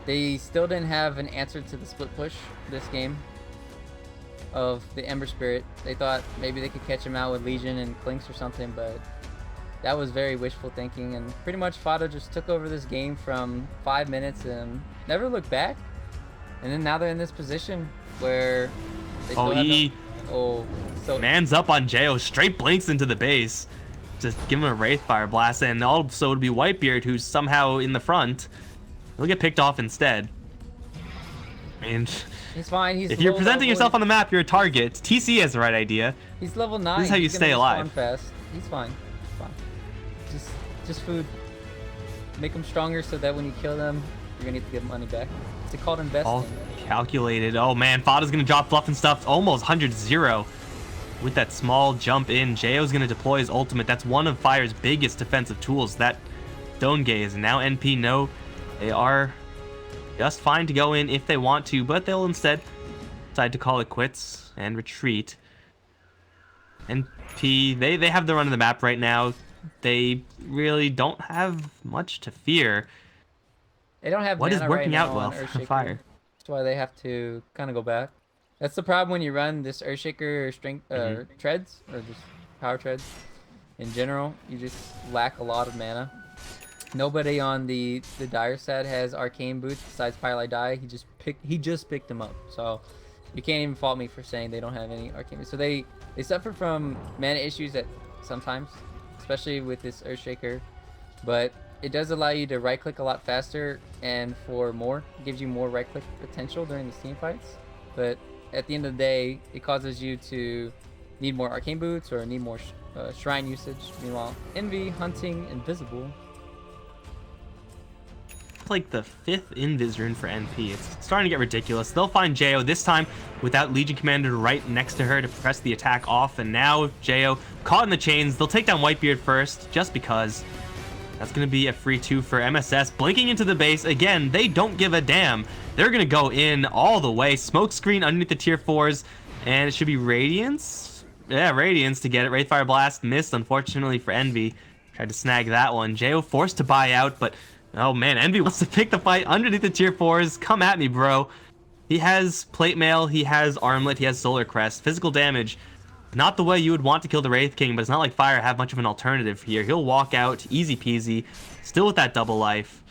they still didn't have an answer to the split push this game of the Ember Spirit. They thought maybe they could catch him out with Legion and Clinks or something, but that was very wishful thinking, and pretty much Fada just took over this game from 5 minutes and never looked back. And then now they're in this position where they still have man's up on Jo, straight blinks into the base. Just give him a Wraithfire Blast, and also it'll be Whitebeard who's somehow in the front. He'll get picked off instead. And he's fine. He's if you're presenting level. yourself on the map, you're a target. TC has the right idea. He's level 9. This is how you He's stay gonna alive. respawn fast. He's fine. He's fine. Just food. Make them stronger so that when you kill them, you're gonna get to get money back. It's called investing. All calculated. Oh man, Fada's gonna drop Fluff and stuff. Almost 100-0 with that small jump in. JO's gonna deploy his ultimate. That's one of Fire's biggest defensive tools, that Stone Gaze. And now NP know they are just fine to go in if they want to, but they'll instead decide to call it quits and retreat. NP, they have the run of the map right now. they really don't have much to fear. They don't have What is mana right working now out well on for Earthshaker. Fire? That's why they have to kind of go back. That's the problem when you run this Earthshaker strength treads or just power treads. In general, you just lack a lot of mana. Nobody on the dire set has arcane boots besides Firelight Die. He just picked them up, so you can't even fault me for saying they don't have any arcane boots. So they suffer from mana issues at sometimes, especially with this Earthshaker, but it does allow you to right click a lot faster and for more. It gives you more right click potential during these team fights, but at the end of the day, it causes you to need more arcane boots or need more shrine usage. Meanwhile, Envy, Hunting, Invisible. Like the 5th Invis rune for NP. It's starting to get ridiculous. They'll find Jo this time without Legion Commander right next to her to press the attack off, and now Jo caught in the chains. They'll take down Whitebeard first just because. That's going to be a free 2 for MSS. Blinking into the base. Again, they don't give a damn. They're going to go in all the way. Smoke screen underneath the tier 4s, and it should be Radiance. Yeah, Radiance to get it. Wraithfire Blast missed, unfortunately, for Envy. Tried to snag that one. Jo forced to buy out, but oh man, Envy wants to pick the fight underneath the tier 4s. Come at me, bro. He has Plate Mail, he has Armlet, he has Solar Crest. Physical damage, not the way you would want to kill the Wraith King, but it's not like Fire have much of an alternative here. He'll walk out, easy peasy, still with that double life.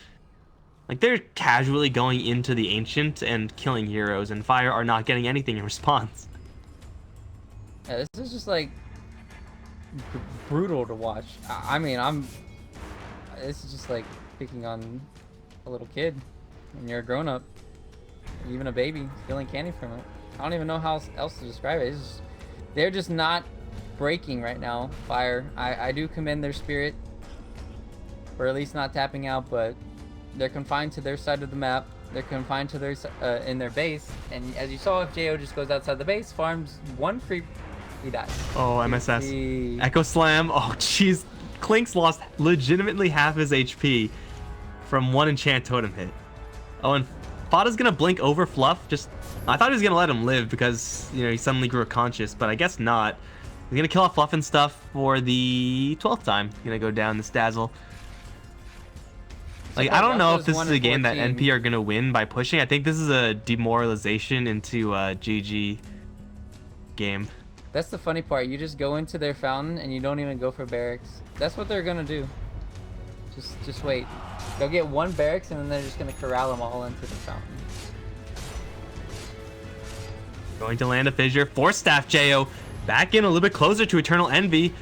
Like, they're casually going into the Ancient and killing heroes, and Fire are not getting anything in response. Yeah, this is just like brutal to watch. I mean, this is just like picking on a little kid when you're a grown-up, even a baby, stealing candy from it. I don't even know how else to describe it. It's just, they're just not breaking right now, Fire. I do commend their spirit for at least not tapping out, but they're confined to their side of the map. They're confined to their in their base, and as you saw, if Jo just goes outside the base, farms one creep, he dies. Oh, MSS. Echo Slam. Oh, jeez. Klink's lost legitimately half his HP from one enchant totem hit. Oh, and Fada's gonna blink over Fluff. I thought he was gonna let him live because, you know, he suddenly grew conscious, but I guess not. He's gonna kill off Fluff and stuff for the 12th time. He's gonna go down this Dazzle. Like, I don't know if this is a game that NP are gonna win by pushing. I think this is a demoralization into a GG game. That's the funny part. You just go into their fountain and you don't even go for barracks. That's what they're gonna do. Just wait. They'll get one barracks and then they're just gonna corral them all into the fountain. Going to land a fissure. Force Staff Jo back in a little bit closer to Eternal Envy.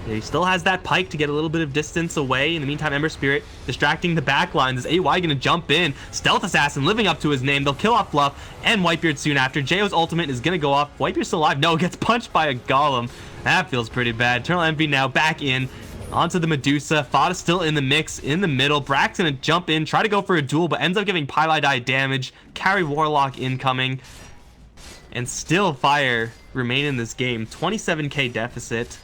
He still has that pike to get a little bit of distance away. In the meantime, Ember Spirit distracting the back lines. Is AY gonna jump in? Stealth Assassin living up to his name. They'll kill off Fluff and Whitebeard soon after. Jo's ultimate is gonna go off. Whitebeard's still alive. No, gets punched by a golem. That feels pretty bad. Eternal Envy now back in. Onto the Medusa. Fada still in the mix in the middle. Brack's gonna jump in, try to go for a duel, but ends up giving Pylai Die damage. Carry Warlock incoming. And still Fire remain in this game. 27k deficit.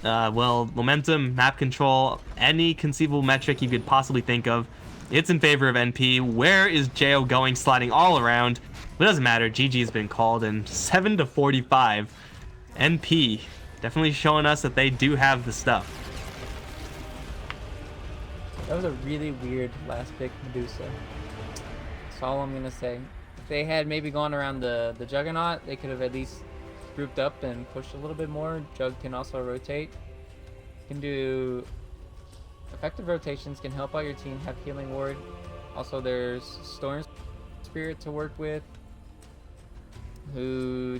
Well, momentum, map control, any conceivable metric you could possibly think of, it's in favor of NP. Where is Jo going? Sliding all around. It doesn't matter. GG has been called, and 7-45. NP definitely showing us that they do have the stuff. That was a really weird last pick, Medusa. That's all I'm gonna say. If they had maybe gone around the Juggernaut, they could have at least grouped up and pushed a little bit more. Jug can also rotate. Can do effective rotations, can help out your team, have healing ward. Also, there's Storm Spirit to work with, who